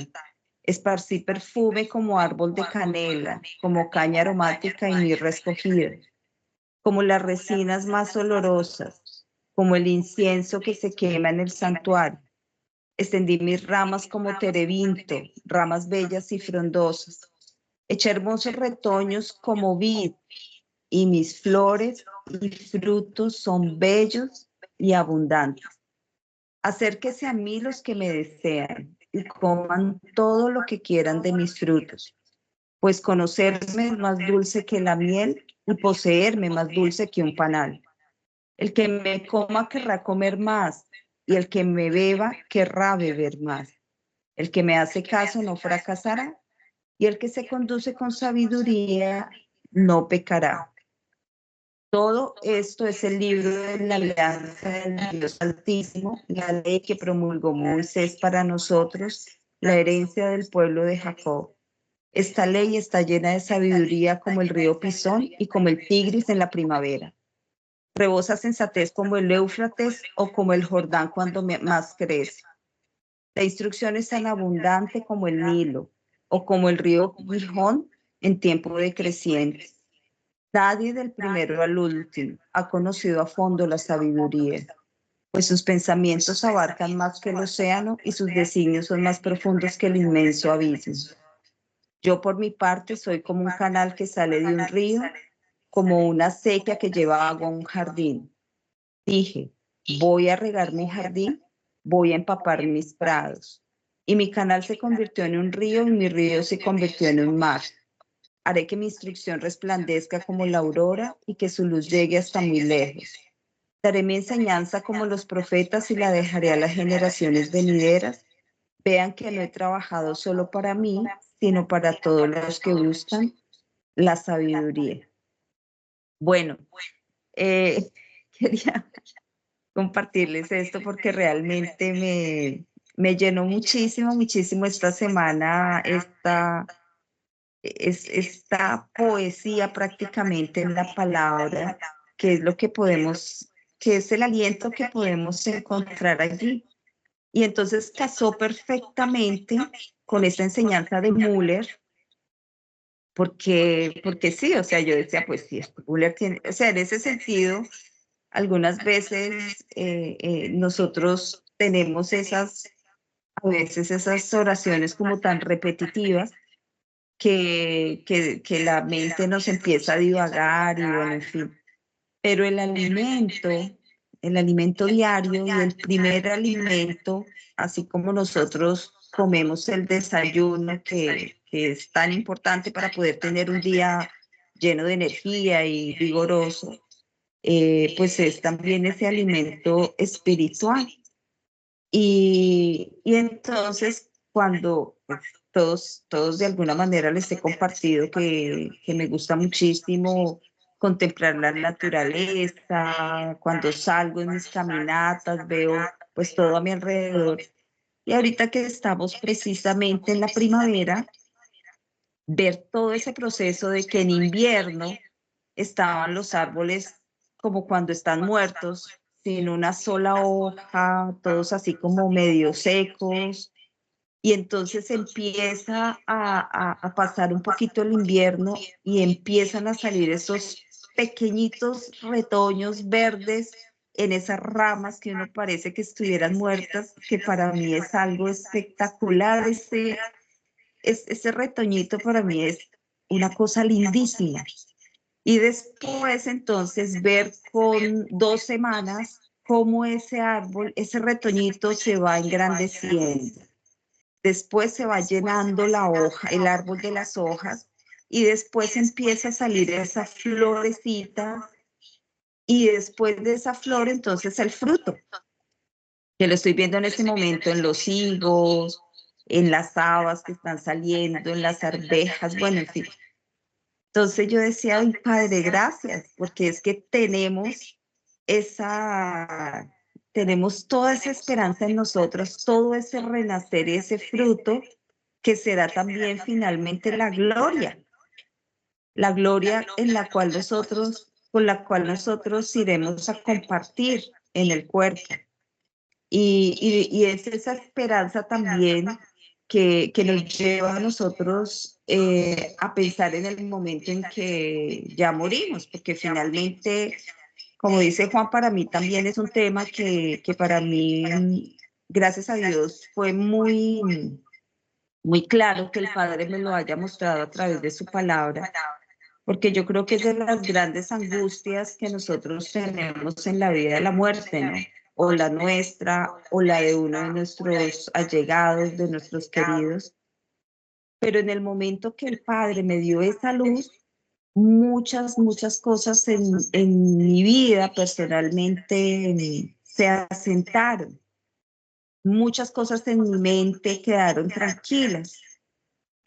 Esparcí perfume como árbol de canela, como caña aromática y mirra escogida, como las resinas más olorosas, como el incienso que se quema en el santuario. Extendí mis ramas como terebinto, ramas bellas y frondosas. Eché hermosos retoños como vid, y mis flores y frutos son bellos y abundantes. Acérquese a mí los que me desean y coman todo lo que quieran de mis frutos, pues conocerme es más dulce que la miel y poseerme más dulce que un panal. El que me coma querrá comer más, y el que me beba querrá beber más. El que me hace caso no fracasará, y el que se conduce con sabiduría no pecará. Todo esto es el libro de la alianza del Dios Altísimo, la ley que promulgó Moisés para nosotros, la herencia del pueblo de Jacob. Esta ley está llena de sabiduría como el río Pisón y como el Tigris en la primavera. Rebosa sensatez como el Éufrates o como el Jordán cuando más crece. La instrucción es tan abundante como el Nilo o como el río Gijón en tiempo de creciente. Nadie del primero al último ha conocido a fondo la sabiduría, pues sus pensamientos abarcan más que el océano y sus designios son más profundos que el inmenso abismo. Yo por mi parte soy como un canal que sale de un río, como una acequia que lleva agua a un jardín. Dije, voy a regar mi jardín, voy a empapar mis prados. Y mi canal se convirtió en un río y mi río se convirtió en un mar. Haré que mi instrucción resplandezca como la aurora y que su luz llegue hasta muy lejos. Daré mi enseñanza como los profetas y la dejaré a las generaciones venideras. Vean que no he trabajado solo para mí, sino para todos los que buscan la sabiduría. Bueno, quería compartirles esto porque realmente me llenó muchísimo, muchísimo esta semana, esta poesía prácticamente en la palabra, que es lo que podemos, que es el aliento que podemos encontrar allí. Y entonces casó perfectamente con esta enseñanza de Müller, porque sí, o sea, yo decía, pues sí, Müller tiene, o sea, en ese sentido, algunas veces nosotros tenemos a veces esas oraciones como tan repetitivas que la mente nos empieza a divagar y bueno, en fin. Pero el alimento diario y el primer alimento, así como nosotros comemos el desayuno, que es tan importante para poder tener un día lleno de energía y vigoroso, pues es también ese alimento espiritual. Y entonces, cuando pues, todos de alguna manera les he compartido que me gusta muchísimo contemplar la naturaleza, cuando salgo en mis caminatas, veo pues todo a mi alrededor. Y ahorita que estamos precisamente en la primavera, ver todo ese proceso de que en invierno estaban los árboles como cuando están muertos, sin una sola hoja, todos así como medio secos. Y entonces empieza a pasar un poquito el invierno y empiezan a salir esos pequeñitos retoños verdes en esas ramas que uno parece que estuvieran muertas, que para mí es algo espectacular. Ese retoñito para mí es una cosa lindísima. Y después entonces ver con 2 semanas cómo ese árbol, ese retoñito se va engrandeciendo. Después se va llenando la hoja, el árbol de las hojas, y después empieza a salir esa florecita, y después de esa flor entonces el fruto, que lo estoy viendo en este momento en los higos, en las habas que están saliendo, en las arvejas, bueno, en fin. Entonces yo decía, ay, Padre, gracias, porque es que tenemos toda esa esperanza en nosotros, todo ese renacer y ese fruto que será también finalmente la gloria en la cual con la cual nosotros iremos a compartir en el cuerpo. Y es esa esperanza también que nos lleva a nosotros a pensar en el momento en que ya morimos, porque finalmente, como dice Juan, para mí también es un tema que para mí, gracias a Dios, fue muy, muy claro que el Padre me lo haya mostrado a través de su palabra, porque yo creo que es de las grandes angustias que nosotros tenemos en la vida, la muerte, ¿no? O la nuestra, o la de uno de nuestros allegados, de nuestros queridos. Pero en el momento que el Padre me dio esa luz, muchas cosas en mi vida personalmente se asentaron. Muchas cosas en mi mente quedaron tranquilas.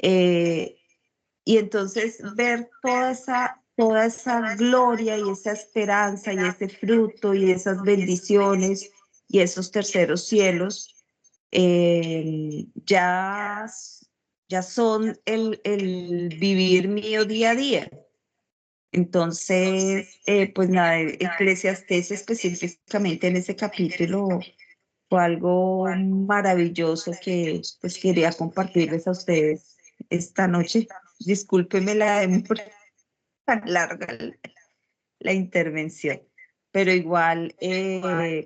Y entonces ver toda esa gloria y esa esperanza y ese fruto y esas bendiciones y esos terceros cielos ya son el vivir mío día a día. Entonces, pues nada, Eclesiastés específicamente en ese capítulo fue algo maravilloso que pues quería compartirles a ustedes esta noche. Discúlpeme la demora tan larga la intervención, pero igual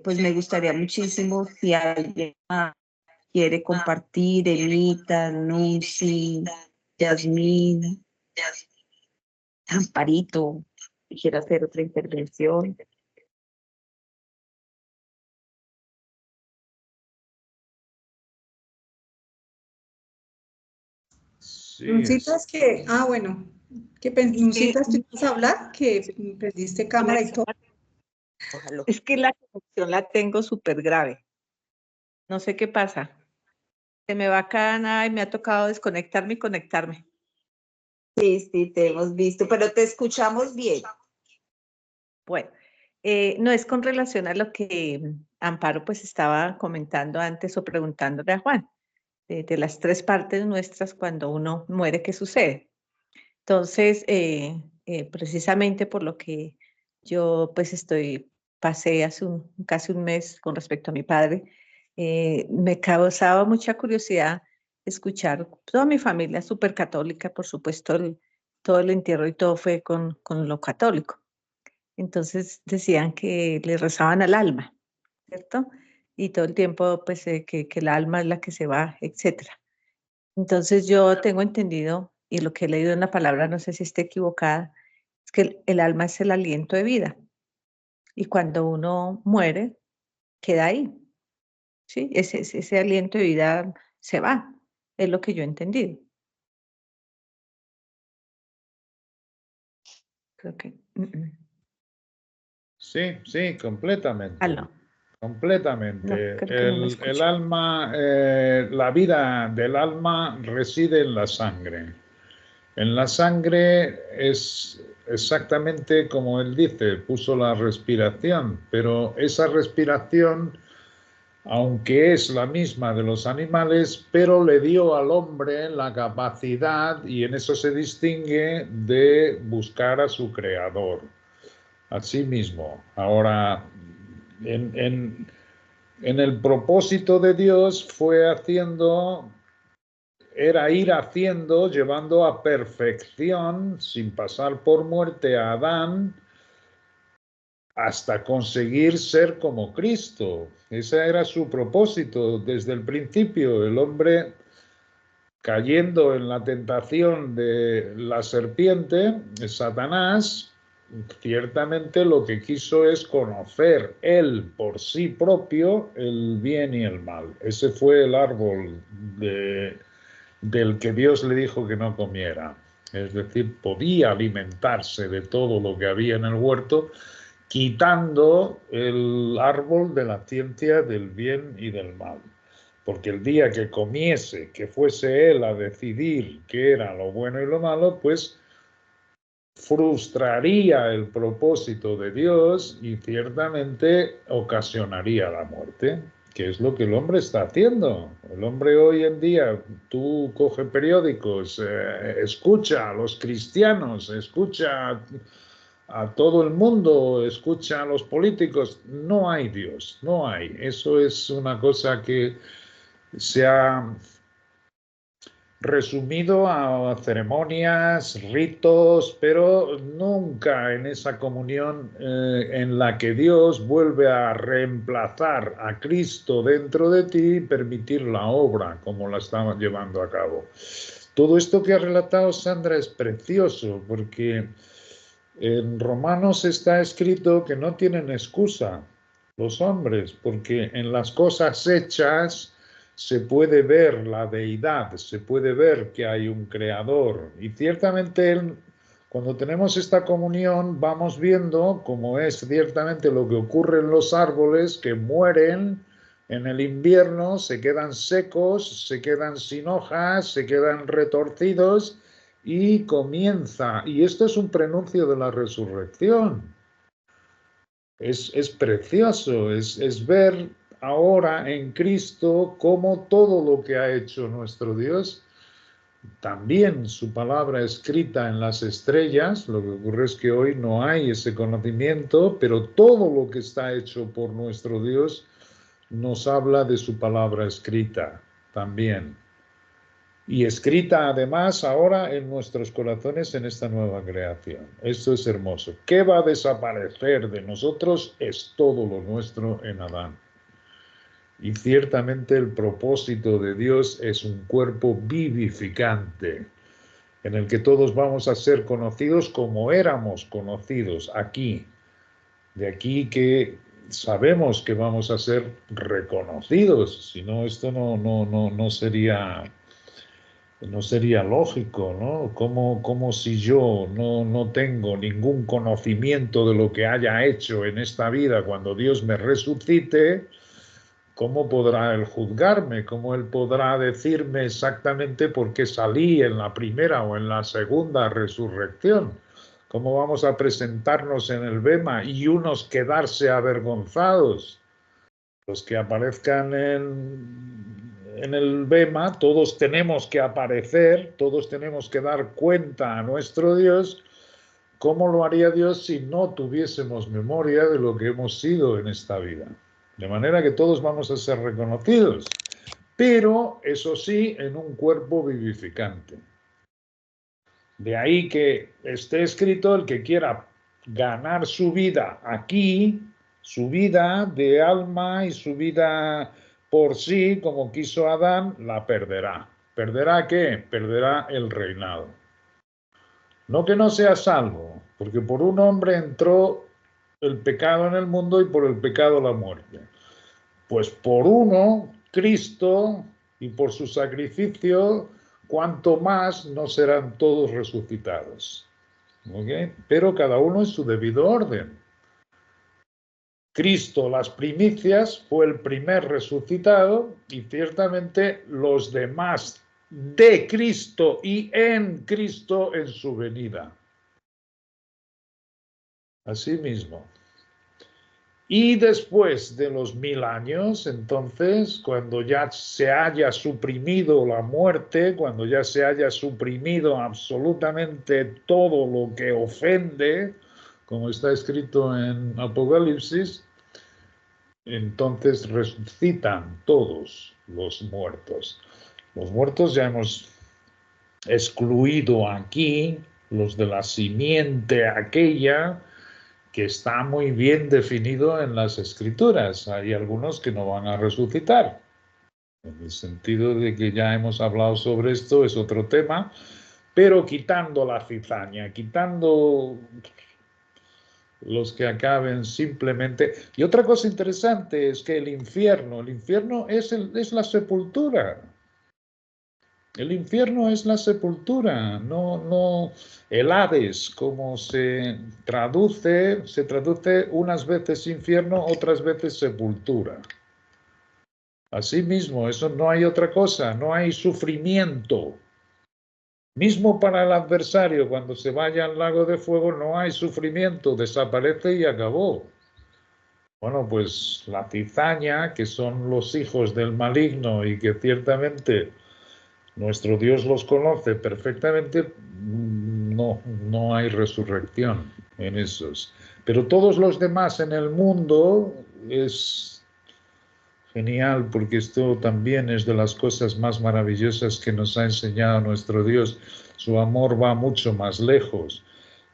pues me gustaría muchísimo si alguien quiere compartir, Emita, Nunci, Yasmín, Amparito, si quiere hacer otra intervención. Sí, Nuncitas que, bueno, Nuncitas, ¿tú ibas a hablar? Que prendiste cámara y todo. Es que la conexión la tengo súper grave. No sé qué pasa. Se me va cada nada y me ha tocado desconectarme y conectarme. Sí, te hemos visto, pero te escuchamos bien. Bueno, no es con relación a lo que Amparo pues estaba comentando antes o preguntándole a Juan, de las 3 partes nuestras cuando uno muere, ¿qué sucede? Entonces, precisamente por lo que yo pues pasé hace casi un mes con respecto a mi padre, me causaba mucha curiosidad escuchar toda mi familia súper católica, por supuesto, todo el entierro y todo fue con lo católico. Entonces decían que le rezaban al alma, ¿cierto? Y todo el tiempo, pues, que el alma es la que se va, etcétera. Entonces yo tengo entendido, y lo que he leído en la palabra, no sé si esté equivocada, es que el alma es el aliento de vida. Y cuando uno muere, queda ahí, ¿sí? Ese aliento de vida se va, es lo que yo he entendido. Creo que... Sí, completamente. Aló. Completamente. No, creo que no me El escucho. alma, la vida del alma reside en la sangre. En la sangre es exactamente como él dice, puso la respiración, pero esa respiración, aunque es la misma de los animales, pero le dio al hombre la capacidad, y en eso se distingue, de buscar a su creador. Así mismo. Ahora, en el propósito de Dios era ir haciendo, llevando a perfección, sin pasar por muerte, a Adán, hasta conseguir ser como Cristo. Ese era su propósito desde el principio. El hombre, cayendo en la tentación de la serpiente, Satanás, ciertamente lo que quiso es conocer él por sí propio el bien y el mal. Ese fue el árbol del que Dios le dijo que no comiera. Es decir, podía alimentarse de todo lo que había en el huerto, quitando el árbol de la ciencia del bien y del mal. Porque el día que comiese, que fuese él a decidir qué era lo bueno y lo malo, pues frustraría el propósito de Dios y ciertamente ocasionaría la muerte, que es lo que el hombre está haciendo. El hombre hoy en día, tú coge periódicos, escucha a los cristianos, escucha a todo el mundo, escucha a los políticos. No hay Dios, no hay. Eso es una cosa que se ha resumido a ceremonias, ritos, pero nunca en esa comunión en la que Dios vuelve a reemplazar a Cristo dentro de ti y permitir la obra como la estamos llevando a cabo. Todo esto que ha relatado Sandra es precioso porque en Romanos está escrito que no tienen excusa los hombres, porque en las cosas hechas se puede ver la deidad, se puede ver que hay un creador. Y ciertamente cuando tenemos esta comunión vamos viendo cómo es ciertamente lo que ocurre en los árboles que mueren en el invierno, se quedan secos, se quedan sin hojas, se quedan retorcidos y comienza. Y esto es un prenuncio de la resurrección. Es precioso, es ver ahora en Cristo cómo todo lo que ha hecho nuestro Dios, también su palabra escrita en las estrellas, lo que ocurre es que hoy no hay ese conocimiento, pero todo lo que está hecho por nuestro Dios nos habla de su palabra escrita también. Y escrita además ahora en nuestros corazones en esta nueva creación. Esto es hermoso. ¿Qué va a desaparecer de nosotros? Es todo lo nuestro en Adán. Y ciertamente el propósito de Dios es un cuerpo vivificante, en el que todos vamos a ser conocidos como éramos conocidos aquí. De aquí que sabemos que vamos a ser reconocidos, si no esto no sería lógico, ¿no? Como si yo no tengo ningún conocimiento de lo que haya hecho en esta vida cuando Dios me resucite, ¿cómo podrá Él juzgarme? ¿Cómo Él podrá decirme exactamente por qué salí en la primera o en la segunda resurrección? ¿Cómo vamos a presentarnos en el bema y unos quedarse avergonzados? Los que aparezcan en el bema, todos tenemos que aparecer, todos tenemos que dar cuenta a nuestro Dios. ¿Cómo lo haría Dios si no tuviésemos memoria de lo que hemos sido en esta vida? De manera que todos vamos a ser reconocidos, pero eso sí, en un cuerpo vivificante. De ahí que esté escrito: el que quiera ganar su vida aquí, su vida de alma y su vida por sí, como quiso Adán, la perderá. ¿Perderá qué? Perderá el reinado. No que no sea salvo, porque por un hombre entró el pecado en el mundo y por el pecado la muerte. Pues por uno, Cristo, y por su sacrificio, cuanto más no serán todos resucitados. ¿Okay? Pero cada uno en su debido orden. Cristo, las primicias, fue el primer resucitado y ciertamente los demás de Cristo y en Cristo en su venida. Así mismo. Y después de los 1000 años, entonces, cuando ya se haya suprimido la muerte, cuando ya se haya suprimido absolutamente todo lo que ofende, como está escrito en Apocalipsis, entonces resucitan todos los muertos. Los muertos ya hemos excluido aquí los de la simiente aquella, que está muy bien definido en las Escrituras. Hay algunos que no van a resucitar. En el sentido de que ya hemos hablado sobre esto, es otro tema, pero quitando la cizaña, quitando los que acaben simplemente. Y otra cosa interesante es que el infierno es la sepultura. El infierno es la sepultura, no el Hades, como se traduce unas veces infierno, otras veces sepultura. Asimismo, eso no hay otra cosa, no hay sufrimiento. Mismo para el adversario, cuando se vaya al lago de fuego, no hay sufrimiento, desaparece y acabó. Bueno, pues la cizaña, que son los hijos del maligno y que ciertamente nuestro Dios los conoce perfectamente, no hay resurrección en esos. Pero todos los demás en el mundo es genial, porque esto también es de las cosas más maravillosas que nos ha enseñado nuestro Dios. Su amor va mucho más lejos.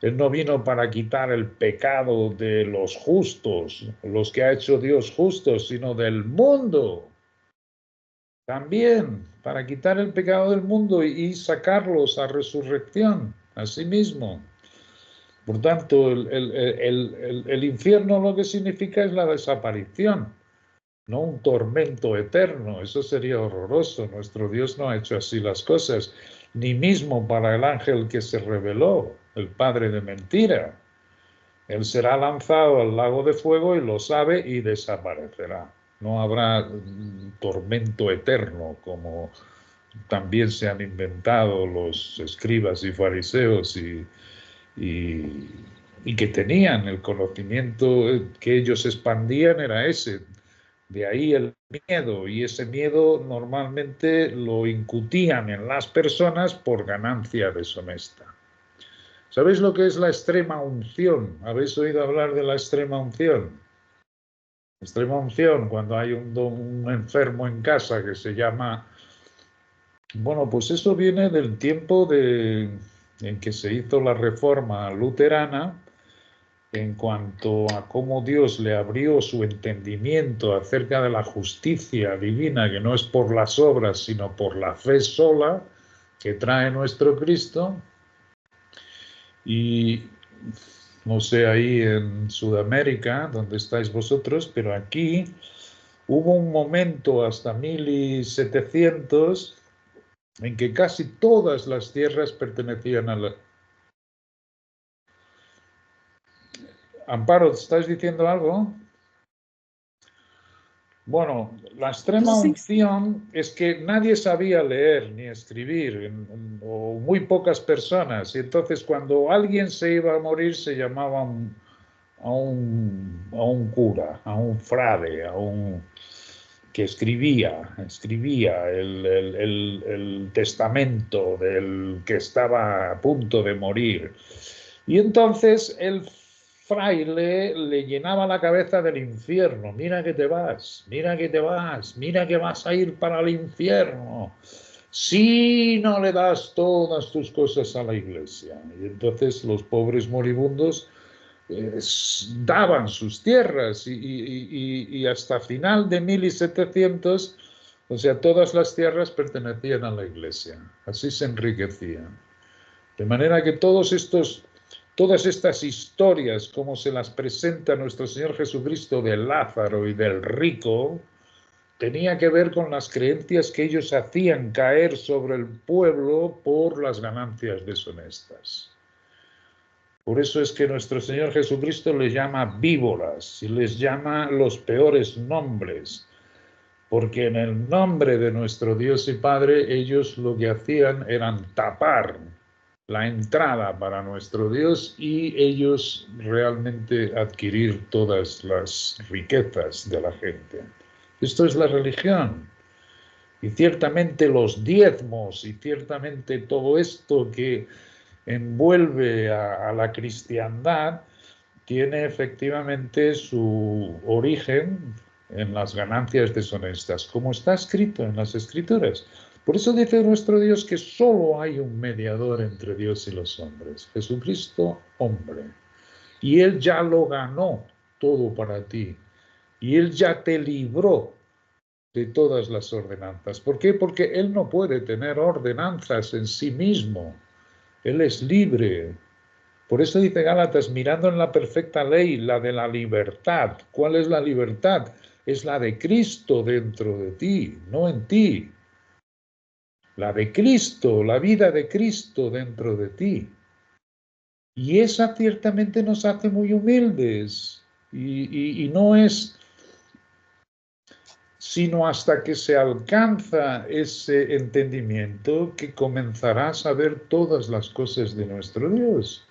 Él no vino para quitar el pecado de los justos, los que ha hecho Dios justos, sino del mundo. También para quitar el pecado del mundo y sacarlos a resurrección, a sí mismo. Por tanto, el infierno lo que significa es la desaparición, no un tormento eterno. Eso sería horroroso. Nuestro Dios no ha hecho así las cosas, ni mismo para el ángel que se rebeló, el padre de mentira. Él será lanzado al lago de fuego y lo sabe y desaparecerá. No habrá tormento eterno como también se han inventado los escribas y fariseos y que tenían el conocimiento que ellos expandían era ese. De ahí el miedo, y ese miedo normalmente lo incutían en las personas por ganancia deshonesta. ¿Sabéis lo que es la extrema unción? ¿Habéis oído hablar de la extrema unción? Extrema unción, cuando hay un enfermo en casa que se llama... Bueno, pues eso viene del tiempo en que se hizo la reforma luterana, en cuanto a cómo Dios le abrió su entendimiento acerca de la justicia divina, que no es por las obras, sino por la fe sola que trae nuestro Cristo. Y no sé, ahí en Sudamérica, donde estáis vosotros, pero aquí hubo un momento hasta 1700 en que casi todas las tierras pertenecían a la... Amparo, ¿estáis diciendo algo? Bueno, la extrema unción es que nadie sabía leer ni escribir, o muy pocas personas, y entonces cuando alguien se iba a morir se llamaba a un cura, a un frade, que escribía el testamento del que estaba a punto de morir. Y entonces el fraile le llenaba la cabeza del infierno. Mira que te vas, mira que te vas, mira que vas a ir para el infierno si no le das todas tus cosas a la iglesia. Y entonces los pobres moribundos daban sus tierras y hasta final de 1700, o sea, todas las tierras pertenecían a la iglesia. Así se enriquecían. De manera que todas estas historias, como se las presenta nuestro Señor Jesucristo de Lázaro y del rico, tenía que ver con las creencias que ellos hacían caer sobre el pueblo por las ganancias deshonestas. Por eso es que nuestro Señor Jesucristo les llama víboras y les llama los peores nombres, porque en el nombre de nuestro Dios y Padre ellos lo que hacían eran tapar la entrada para nuestro Dios y ellos realmente adquirir todas las riquezas de la gente. Esto es la religión. Y ciertamente los diezmos y ciertamente todo esto que envuelve a la cristiandad tiene efectivamente su origen en las ganancias deshonestas, como está escrito en las Escrituras. Por eso dice nuestro Dios que solo hay un mediador entre Dios y los hombres, Jesucristo, hombre. Y Él ya lo ganó todo para ti. Y Él ya te libró de todas las ordenanzas. ¿Por qué? Porque Él no puede tener ordenanzas en sí mismo. Él es libre. Por eso dice Gálatas, mirando en la perfecta ley, la de la libertad. ¿Cuál es la libertad? Es la de Cristo dentro de ti, no en ti. La de Cristo, la vida de Cristo dentro de ti. Y esa ciertamente nos hace muy humildes. Y no es sino hasta que se alcanza ese entendimiento que comenzarás a ver todas las cosas de nuestro Dios.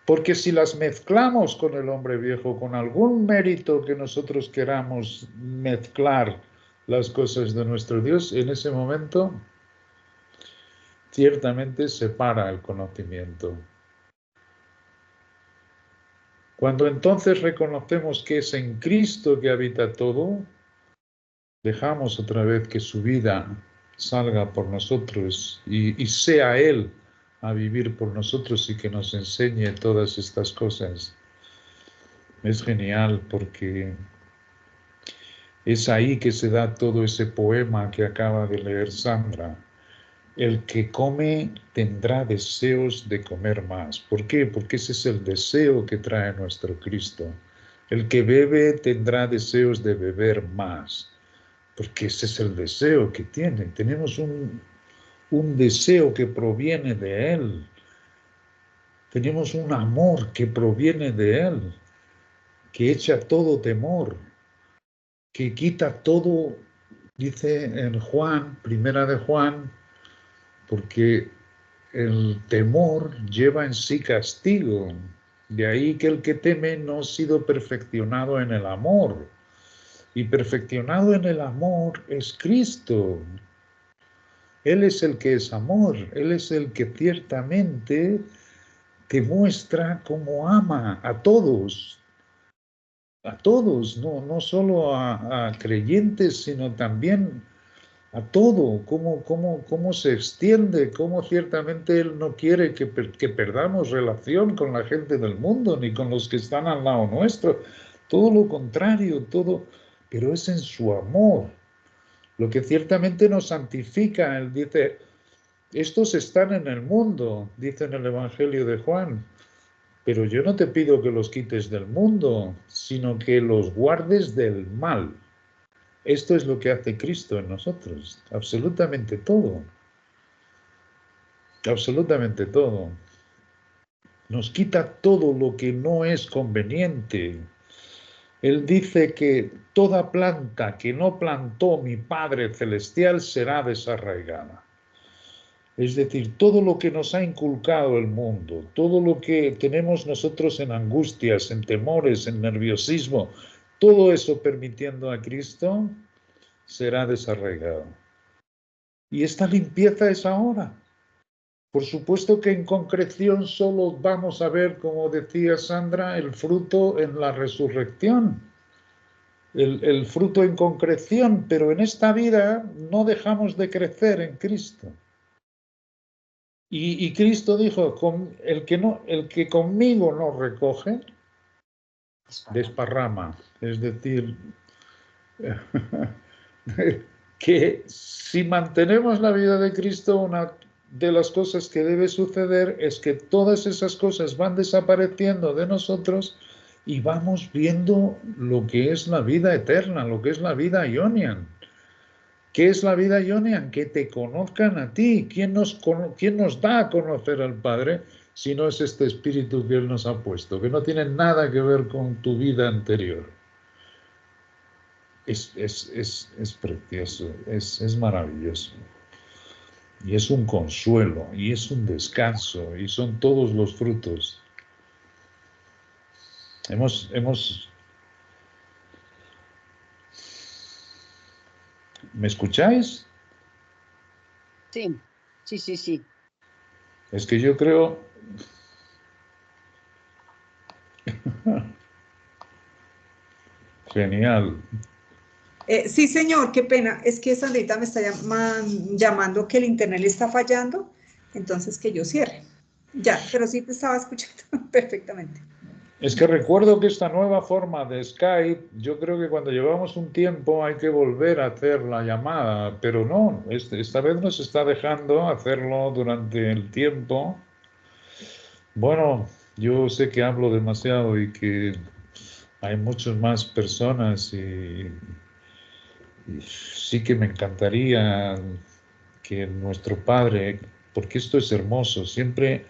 Porque si las mezclamos con el hombre viejo, con algún mérito que nosotros queramos mezclar las cosas de nuestro Dios, en ese momento ciertamente se para el conocimiento. Cuando entonces reconocemos que es en Cristo que habita todo, dejamos otra vez que su vida salga por nosotros y sea Él a vivir por nosotros y que nos enseñe todas estas cosas. Es genial porque es ahí que se da todo ese poema que acaba de leer Sandra. El que come tendrá deseos de comer más. ¿Por qué? Porque ese es el deseo que trae nuestro Cristo. El que bebe tendrá deseos de beber más. Porque ese es el deseo que tiene. Tenemos un deseo que proviene de Él. Tenemos un amor que proviene de Él, que echa todo temor, que quita todo, dice en Juan, primera de Juan, porque el temor lleva en sí castigo. De ahí que el que teme no ha sido perfeccionado en el amor. Y perfeccionado en el amor es Cristo. Él es el que es amor. Él es el que ciertamente te muestra cómo ama a todos. A todos, no solo a creyentes, sino también a todo, cómo se extiende, cómo ciertamente Él no quiere que perdamos relación con la gente del mundo, ni con los que están al lado nuestro. Todo lo contrario, todo, pero es en su amor. Lo que ciertamente nos santifica. Él dice, estos están en el mundo, dice en el Evangelio de Juan, pero yo no te pido que los quites del mundo, sino que los guardes del mal. Esto es lo que hace Cristo en nosotros, absolutamente todo. Absolutamente todo. Nos quita todo lo que no es conveniente. Él dice que toda planta que no plantó mi Padre Celestial será desarraigada. Es decir, todo lo que nos ha inculcado el mundo, todo lo que tenemos nosotros en angustias, en temores, en nerviosismo, todo eso permitiendo a Cristo, será desarraigado. Y esta limpieza es ahora. Por supuesto que en concreción solo vamos a ver, como decía Sandra, el fruto en la resurrección. El fruto en concreción, pero en esta vida no dejamos de crecer en Cristo. Y Cristo dijo, el que conmigo no recoge, desparrama. Es decir, que si mantenemos la vida de Cristo, una de las cosas que debe suceder es que todas esas cosas van desapareciendo de nosotros y vamos viendo lo que es la vida eterna, lo que es la vida Ionian. ¿Qué es la vida Ionian? Que te conozcan a ti. ¿Quién nos da a conocer al Padre si no es este espíritu que Él nos ha puesto, que no tiene nada que ver con tu vida anterior? Es precioso, es maravilloso. Y es un consuelo, y es un descanso, y son todos los frutos. ¿Me escucháis? Sí, sí, sí, sí. Es que yo creo Genial. Sí, señor, qué pena. Es que Sandrita me está llamando que el internet le está fallando, entonces que yo cierre. Ya, pero sí te estaba escuchando perfectamente. Es que recuerdo que esta nueva forma de Skype, yo creo que cuando llevamos un tiempo hay que volver a hacer la llamada, pero no, esta vez nos está dejando hacerlo durante el tiempo. Bueno, yo sé que hablo demasiado y que hay muchas más personas y sí que me encantaría que nuestro Padre, porque esto es hermoso, siempre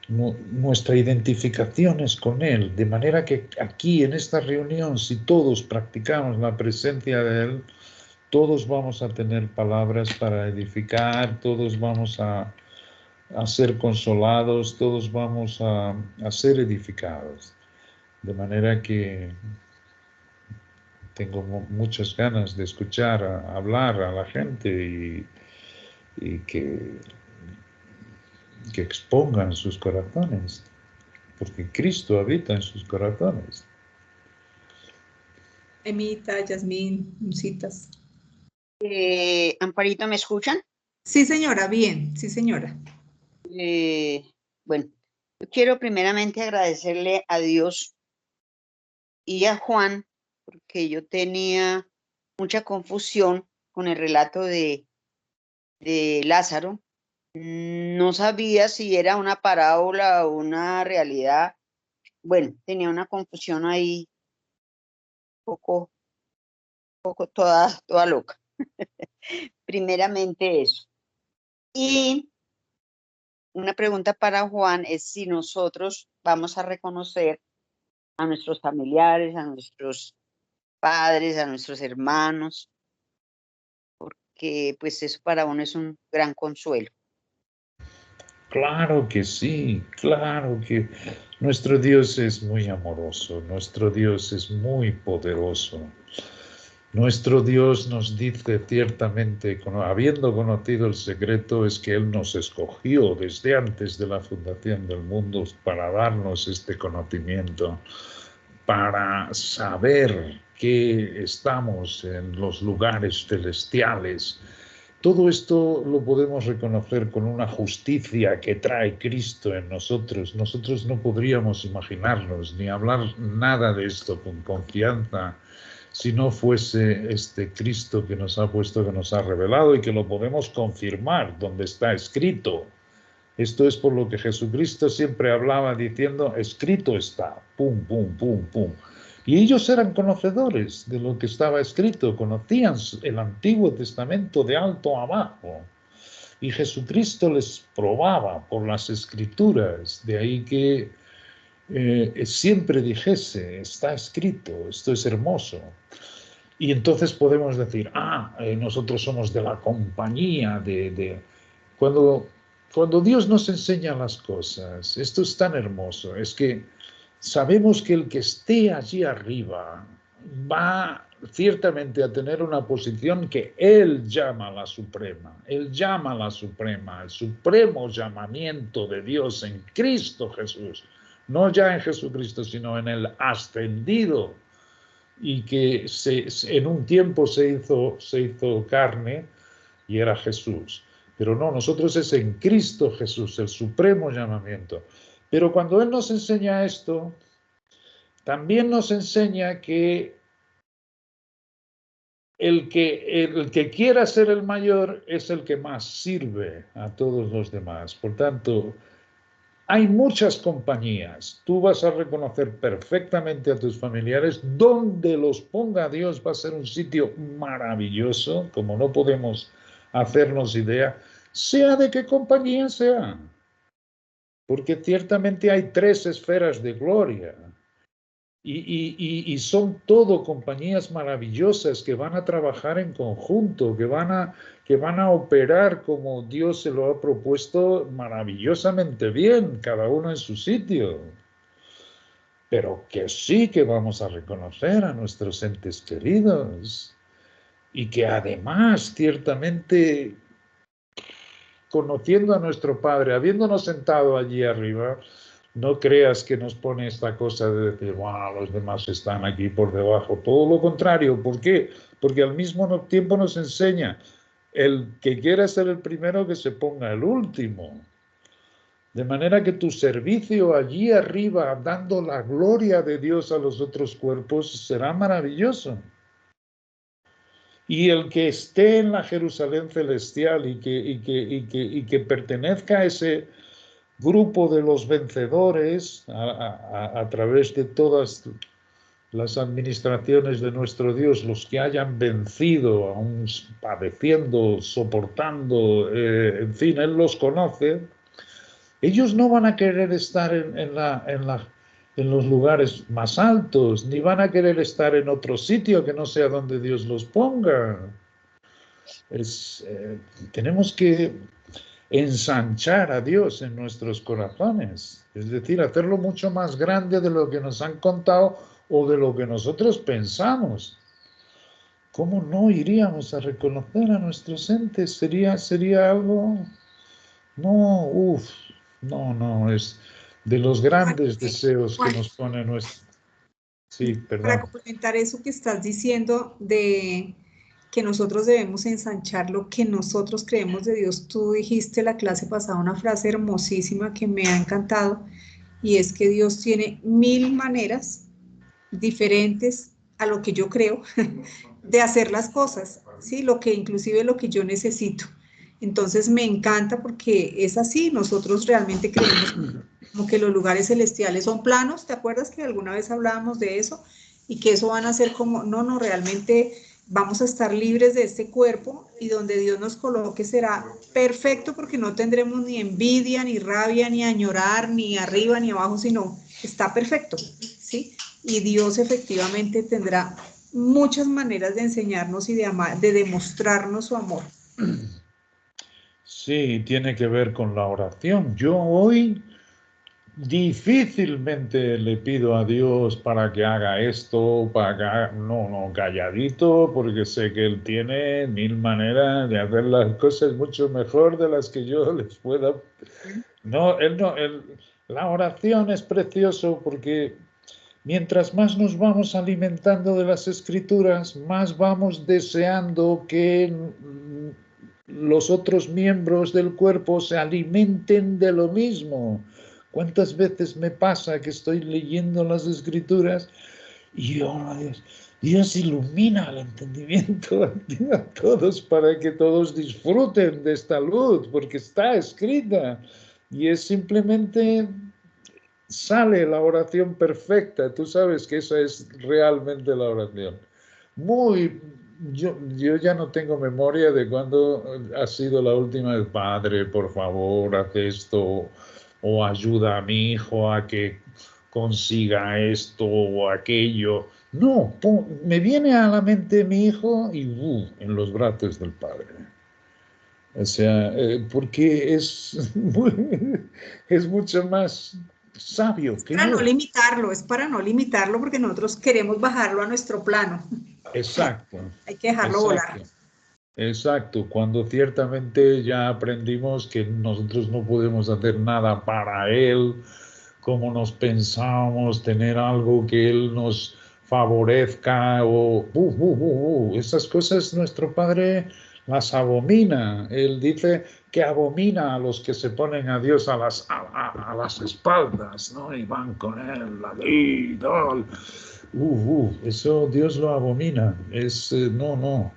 nuestra identificación es con Él, de manera que aquí en esta reunión, si todos practicamos la presencia de Él, todos vamos a tener palabras para edificar, todos vamos a ser consolados, todos vamos a ser edificados. De manera que tengo muchas ganas de escuchar hablar a la gente y que expongan sus corazones, porque Cristo habita en sus corazones. Emita, Yasmín, Citas. Amparito, ¿me escuchan? Sí, señora, bien, sí, señora. Bueno, yo quiero primeramente agradecerle a Dios y a Juan, porque yo tenía mucha confusión con el relato de Lázaro. No sabía si era una parábola o una realidad. Bueno, tenía una confusión ahí, poco toda loca. Primeramente eso. Y una pregunta para Juan es si nosotros vamos a reconocer a nuestros familiares, a nuestros padres, a nuestros hermanos, porque pues eso para uno es un gran consuelo. Claro que sí, claro que nuestro Dios es muy amoroso, nuestro Dios es muy poderoso. Nuestro Dios nos dice ciertamente, habiendo conocido el secreto, es que Él nos escogió desde antes de la fundación del mundo para darnos este conocimiento, para saber que estamos en los lugares celestiales. Todo esto lo podemos reconocer con una justicia que trae Cristo en nosotros. Nosotros no podríamos imaginarnos ni hablar nada de esto con confianza si no fuese este Cristo que nos ha puesto, que nos ha revelado y que lo podemos confirmar donde está escrito. Esto es por lo que Jesucristo siempre hablaba diciendo, escrito está, pum, pum, pum, pum. Y ellos eran conocedores de lo que estaba escrito, conocían el Antiguo Testamento de alto a abajo. Y Jesucristo les probaba por las Escrituras, de ahí que siempre dijese, está escrito, esto es hermoso. Y entonces podemos decir, nosotros somos de la compañía Cuando Dios nos enseña las cosas, esto es tan hermoso, es que sabemos que el que esté allí arriba va ciertamente a tener una posición que Él llama la suprema. Él llama la suprema, el supremo llamamiento de Dios en Cristo Jesús. No ya en Jesucristo, sino en el ascendido, y que en un tiempo se hizo carne y era Jesús. Pero no, nosotros es en Cristo Jesús, el supremo llamamiento. Pero cuando Él nos enseña esto, también nos enseña que el que quiera ser el mayor es el que más sirve a todos los demás. Por tanto, hay muchas compañías. Tú vas a reconocer perfectamente a tus familiares. Donde los ponga Dios va a ser un sitio maravilloso, como no podemos hacernos idea, sea de qué compañía sea. Porque ciertamente hay 3 esferas de gloria. Y son todo compañías maravillosas que van a trabajar en conjunto, que van a operar como Dios se lo ha propuesto maravillosamente bien, cada uno en su sitio. Pero que sí que vamos a reconocer a nuestros entes queridos y que además ciertamente, conociendo a nuestro Padre, habiéndonos sentado allí arriba, No creas que nos pone esta cosa de decir, wow, los demás están aquí por debajo. Todo lo contrario. ¿Por qué? Porque al mismo tiempo nos enseña, el que quiera ser el primero, que se ponga el último. De manera que tu servicio allí arriba, dando la gloria de Dios a los otros cuerpos, será maravilloso. Y el que esté en la Jerusalén celestial y que pertenezca a ese grupo de los vencedores a través de todas las administraciones de nuestro Dios, los que hayan vencido, aún padeciendo, soportando, en fin, Él los conoce. Ellos no van a querer estar en los lugares más altos, ni van a querer estar en otro sitio que no sea donde Dios los ponga. Tenemos que ensanchar a Dios en nuestros corazones, es decir, hacerlo mucho más grande de lo que nos han contado o de lo que nosotros pensamos. ¿Cómo no iríamos a reconocer a nuestros entes? Sería algo... No, no, es de los grandes deseos que nos pone nuestro... Sí, perdón. Para complementar eso que estás diciendo de que nosotros debemos ensanchar lo que nosotros creemos de Dios, tú dijiste la clase pasada una frase hermosísima que me ha encantado, y es que Dios tiene 1000 maneras diferentes a lo que yo creo de hacer las cosas, ¿sí? Inclusive lo que yo necesito. Entonces me encanta porque es así, nosotros realmente creemos como que los lugares celestiales son planos. ¿Te acuerdas que alguna vez hablábamos de eso? Y que eso van a ser como, no, realmente vamos a estar libres de este cuerpo, y donde Dios nos coloque será perfecto, porque no tendremos ni envidia, ni rabia, ni añorar, ni arriba, ni abajo, sino está perfecto, ¿sí? Y Dios efectivamente tendrá muchas maneras de enseñarnos y de amar, de demostrarnos su amor. Sí, tiene que ver con la oración. Yo hoy difícilmente le pido a Dios para que haga esto, para que haga... No, calladito, porque sé que Él tiene 1000 maneras de hacer las cosas mucho mejor de las que yo les pueda... La oración es precioso porque mientras más nos vamos alimentando de las Escrituras, más vamos deseando que los otros miembros del cuerpo se alimenten de lo mismo. ¿Cuántas veces me pasa que estoy leyendo las Escrituras y Dios ilumina el entendimiento a todos para que todos disfruten de esta luz, porque está escrita y es simplemente... Sale la oración perfecta. Tú sabes que esa es realmente la oración. Yo ya no tengo memoria de cuándo ha sido la última vez, Padre, por favor, haz esto, o ayuda a mi hijo a que consiga esto o aquello. No, me viene a la mente mi hijo y en los brazos del Padre. O sea, porque es mucho más sabio que Para yo. no limitarlo, es para no limitarlo, porque nosotros queremos bajarlo a nuestro plano. Exacto. Hay que dejarlo volar. Exacto, cuando ciertamente ya aprendimos que nosotros no podemos hacer nada para Él, como nos pensábamos, tener algo que Él nos favorezca, o esas cosas nuestro Padre las abomina. Él dice que abomina a los que se ponen a Dios a las espaldas, ¿no? Y van con Él, la vida. Eso Dios lo abomina. No.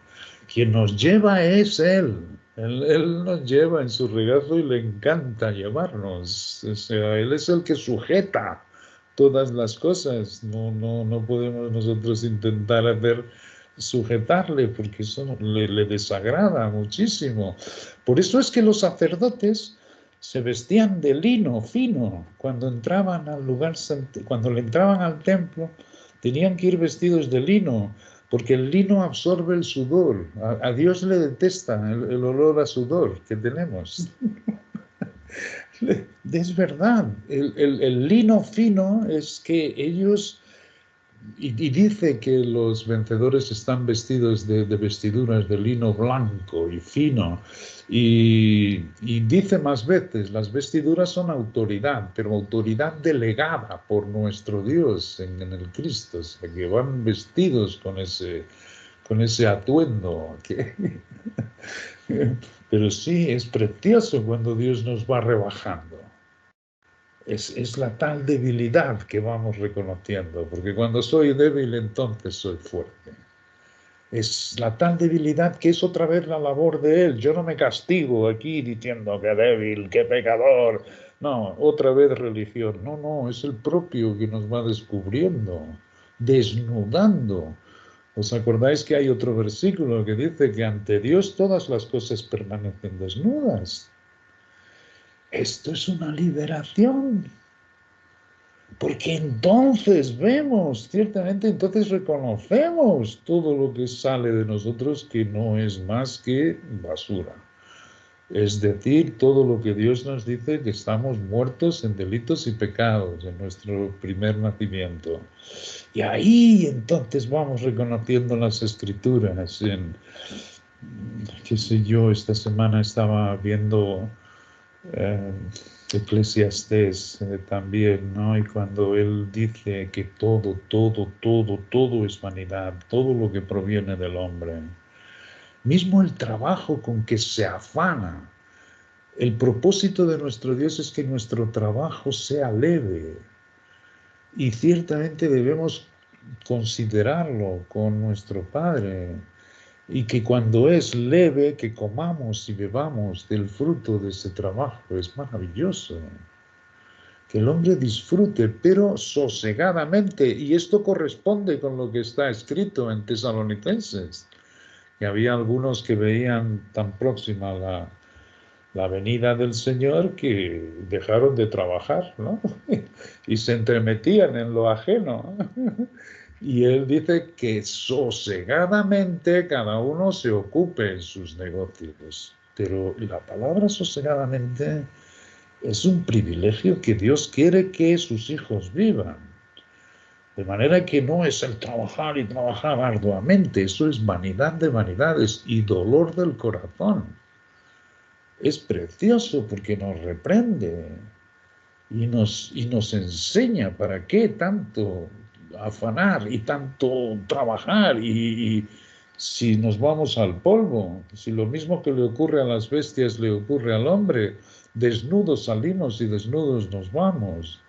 Quien nos lleva es Él. Él nos lleva en su regazo y le encanta llevarnos. O sea, Él es el que sujeta todas las cosas. No podemos nosotros intentar sujetarle, porque eso le desagrada muchísimo. Por eso es que los sacerdotes se vestían de lino fino cuando entraban al lugar, cuando le entraban al templo, tenían que ir vestidos de lino, porque el lino absorbe el sudor. A Dios le detesta el olor a sudor que tenemos. Es verdad, el lino fino es que ellos y dice que los vencedores están vestidos de vestiduras de lino blanco y fino. Y dice más veces, las vestiduras son autoridad, pero autoridad delegada por nuestro Dios en el Cristo, o sea, que van vestidos con ese atuendo. Pero sí, es precioso cuando Dios nos va rebajando. Es la tal debilidad que vamos reconociendo, porque cuando soy débil entonces soy fuerte. Es la tal debilidad que es otra vez la labor de Él. Yo no me castigo aquí diciendo que débil, que pecador. No, otra vez religión. No, no, es el propio que nos va descubriendo, desnudando. ¿Os acordáis que hay otro versículo que dice que ante Dios todas las cosas permanecen desnudas? Esto es una liberación. Porque entonces vemos, ciertamente, entonces reconocemos todo lo que sale de nosotros que no es más que basura. Es decir, todo lo que Dios nos dice que estamos muertos en delitos y pecados en nuestro primer nacimiento. Y ahí entonces vamos reconociendo las escrituras. Qué sé yo, esta semana estaba viendo Eclesiastés también, ¿no? Y cuando él dice que todo es vanidad, todo lo que proviene del hombre, mismo el trabajo con que se afana, el propósito de nuestro Dios es que nuestro trabajo sea leve y ciertamente debemos considerarlo con nuestro Padre. Y que cuando es leve, que comamos y bebamos del fruto de ese trabajo, es maravilloso. Que el hombre disfrute, pero sosegadamente. Y esto corresponde con lo que está escrito en Tesalonicenses. Que había algunos que veían tan próxima la venida del Señor que dejaron de trabajar, ¿no? Y se entremetían en lo ajeno. Y él dice que sosegadamente cada uno se ocupe en sus negocios. Pero la palabra sosegadamente es un privilegio que Dios quiere que sus hijos vivan. De manera que no es el trabajar y trabajar arduamente, eso es vanidad de vanidades y dolor del corazón. Es precioso porque nos reprende y nos enseña para qué tanto afanar y tanto trabajar y si nos vamos al polvo, si lo mismo que le ocurre a las bestias le ocurre al hombre, desnudos salimos y desnudos nos vamos.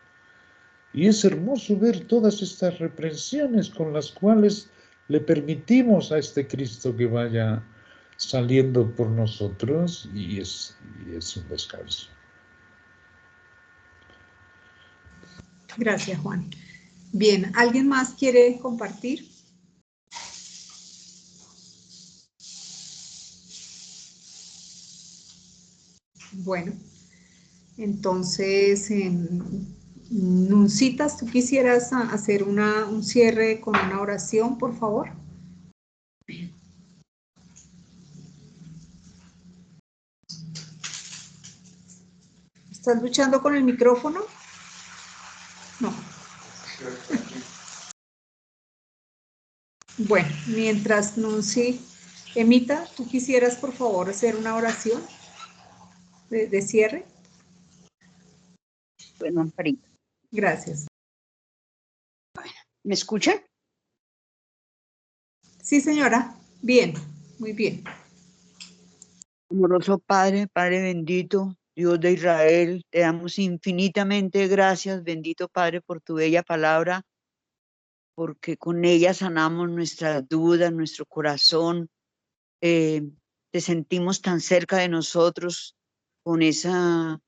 Y es hermoso ver todas estas reprensiones con las cuales le permitimos a este Cristo que vaya saliendo por nosotros y es un descanso. Gracias, Juan. Bien, ¿alguien más quiere compartir? Bueno, entonces, Nuncitas, ¿tú quisieras hacer un cierre con una oración, por favor? ¿Estás luchando con el micrófono? No. Bueno, mientras Nunci emita, ¿tú quisieras, por favor, hacer una oración de cierre? Bueno, Amparito. Gracias. ¿Me escuchan? Sí, señora. Bien, muy bien. Amoroso Padre, Padre bendito, Dios de Israel, te damos infinitamente gracias, bendito Padre, por tu bella palabra, porque con ella sanamos nuestras dudas, nuestro corazón, te sentimos tan cerca de nosotros con esas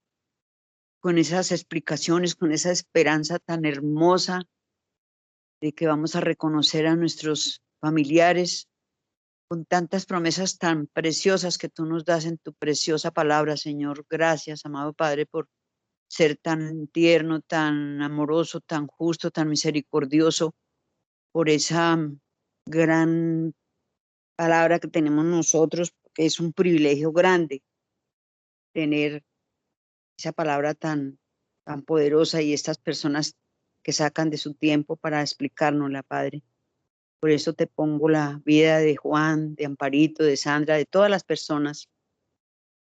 explicaciones, con esa esperanza tan hermosa de que vamos a reconocer a nuestros familiares, con tantas promesas tan preciosas que tú nos das en tu preciosa palabra, Señor. Gracias, amado Padre, por ser tan tierno, tan amoroso, tan justo, tan misericordioso, por esa gran palabra que tenemos nosotros, que es un privilegio grande tener esa palabra tan poderosa y estas personas que sacan de su tiempo para explicárnosla, Padre. Por eso te pongo la vida de Juan, de Amparito, de Sandra, de todas las personas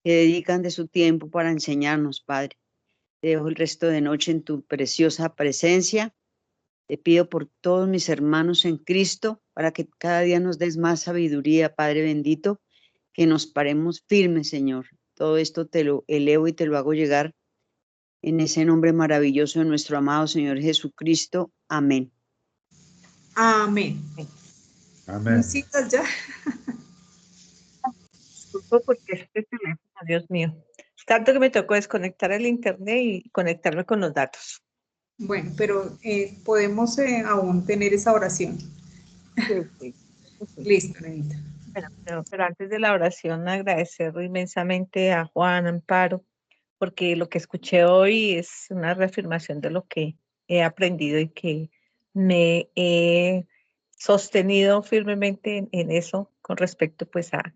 que dedican de su tiempo para enseñarnos, Padre. Te dejo el resto de noche en tu preciosa presencia. Te pido por todos mis hermanos en Cristo para que cada día nos des más sabiduría, Padre bendito, que nos paremos firmes, Señor. Todo esto te lo elevo y te lo hago llegar en ese nombre maravilloso de nuestro amado Señor Jesucristo. Amén. Amén. Amén. Nuncitas ya. Disculpo porque este teléfono, Dios mío, tanto que me tocó desconectar el internet y conectarme con los datos. Bueno, pero podemos aún tener esa oración. Sí. Listo, Nenita. Bueno, pero antes de la oración, agradecer inmensamente a Juan, Amparo, porque lo que escuché hoy es una reafirmación de lo que he aprendido y que me he sostenido firmemente en eso con respecto pues a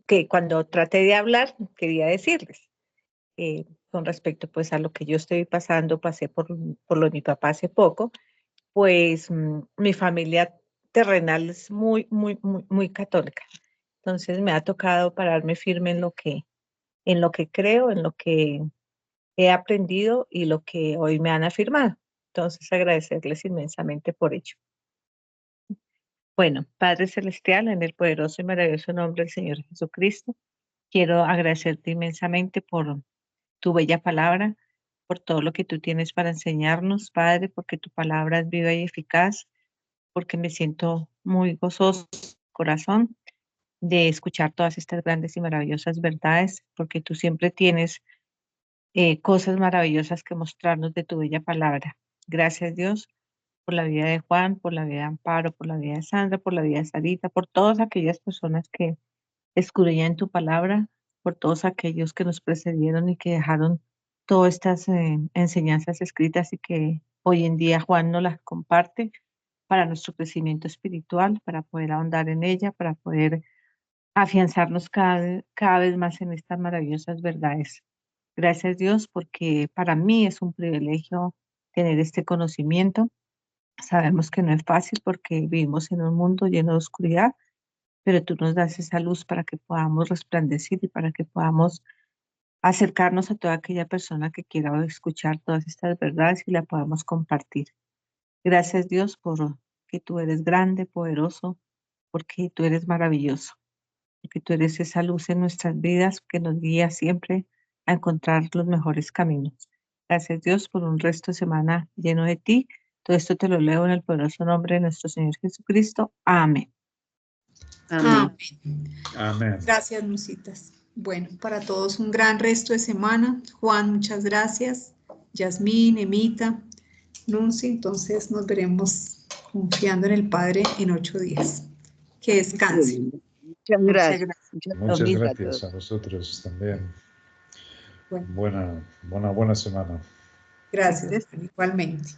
que cuando traté de hablar quería decirles con respecto pues a lo que yo estoy pasando, pasé por lo de mi papá hace poco, pues mi familia terrenal es muy católica. Entonces me ha tocado pararme firme en lo que creo, en lo que he aprendido y lo que hoy me han afirmado. Entonces agradecerles inmensamente por ello. Bueno, Padre Celestial, en el poderoso y maravilloso nombre del Señor Jesucristo, quiero agradecerte inmensamente por tu bella palabra, por todo lo que tú tienes para enseñarnos, Padre, porque tu palabra es viva y eficaz, porque me siento muy gozoso corazón de escuchar todas estas grandes y maravillosas verdades, porque tú siempre tienes cosas maravillosas que mostrarnos de tu bella palabra. Gracias, Dios, por la vida de Juan, por la vida de Amparo, por la vida de Sandra, por la vida de Sarita, por todas aquellas personas que escudriñan tu palabra, por todos aquellos que nos precedieron y que dejaron todas estas enseñanzas escritas y que hoy en día Juan nos las comparte para nuestro crecimiento espiritual, para poder ahondar en ella, para poder afianzarnos cada vez más en estas maravillosas verdades. Gracias Dios, porque para mí es un privilegio tener este conocimiento. Sabemos que no es fácil porque vivimos en un mundo lleno de oscuridad, pero tú nos das esa luz para que podamos resplandecer y para que podamos acercarnos a toda aquella persona que quiera escuchar todas estas verdades y la podamos compartir. Gracias Dios por que tú eres grande, poderoso, porque tú eres maravilloso, porque tú eres esa luz en nuestras vidas que nos guía siempre a encontrar los mejores caminos. Gracias Dios por un resto de semana lleno de ti. Todo esto te lo leo en el poderoso nombre de nuestro Señor Jesucristo. Amén. Amén. Amén. Gracias, Nuncitas. Bueno, para todos un gran resto de semana. Juan, muchas gracias. Yasmín, Emita, Nunci, entonces nos veremos confiando en el Padre en 8 días. Que descanse. Muchas gracias. Muchas gracias a vosotros también. Bueno, Buena semana. gracias, igualmente.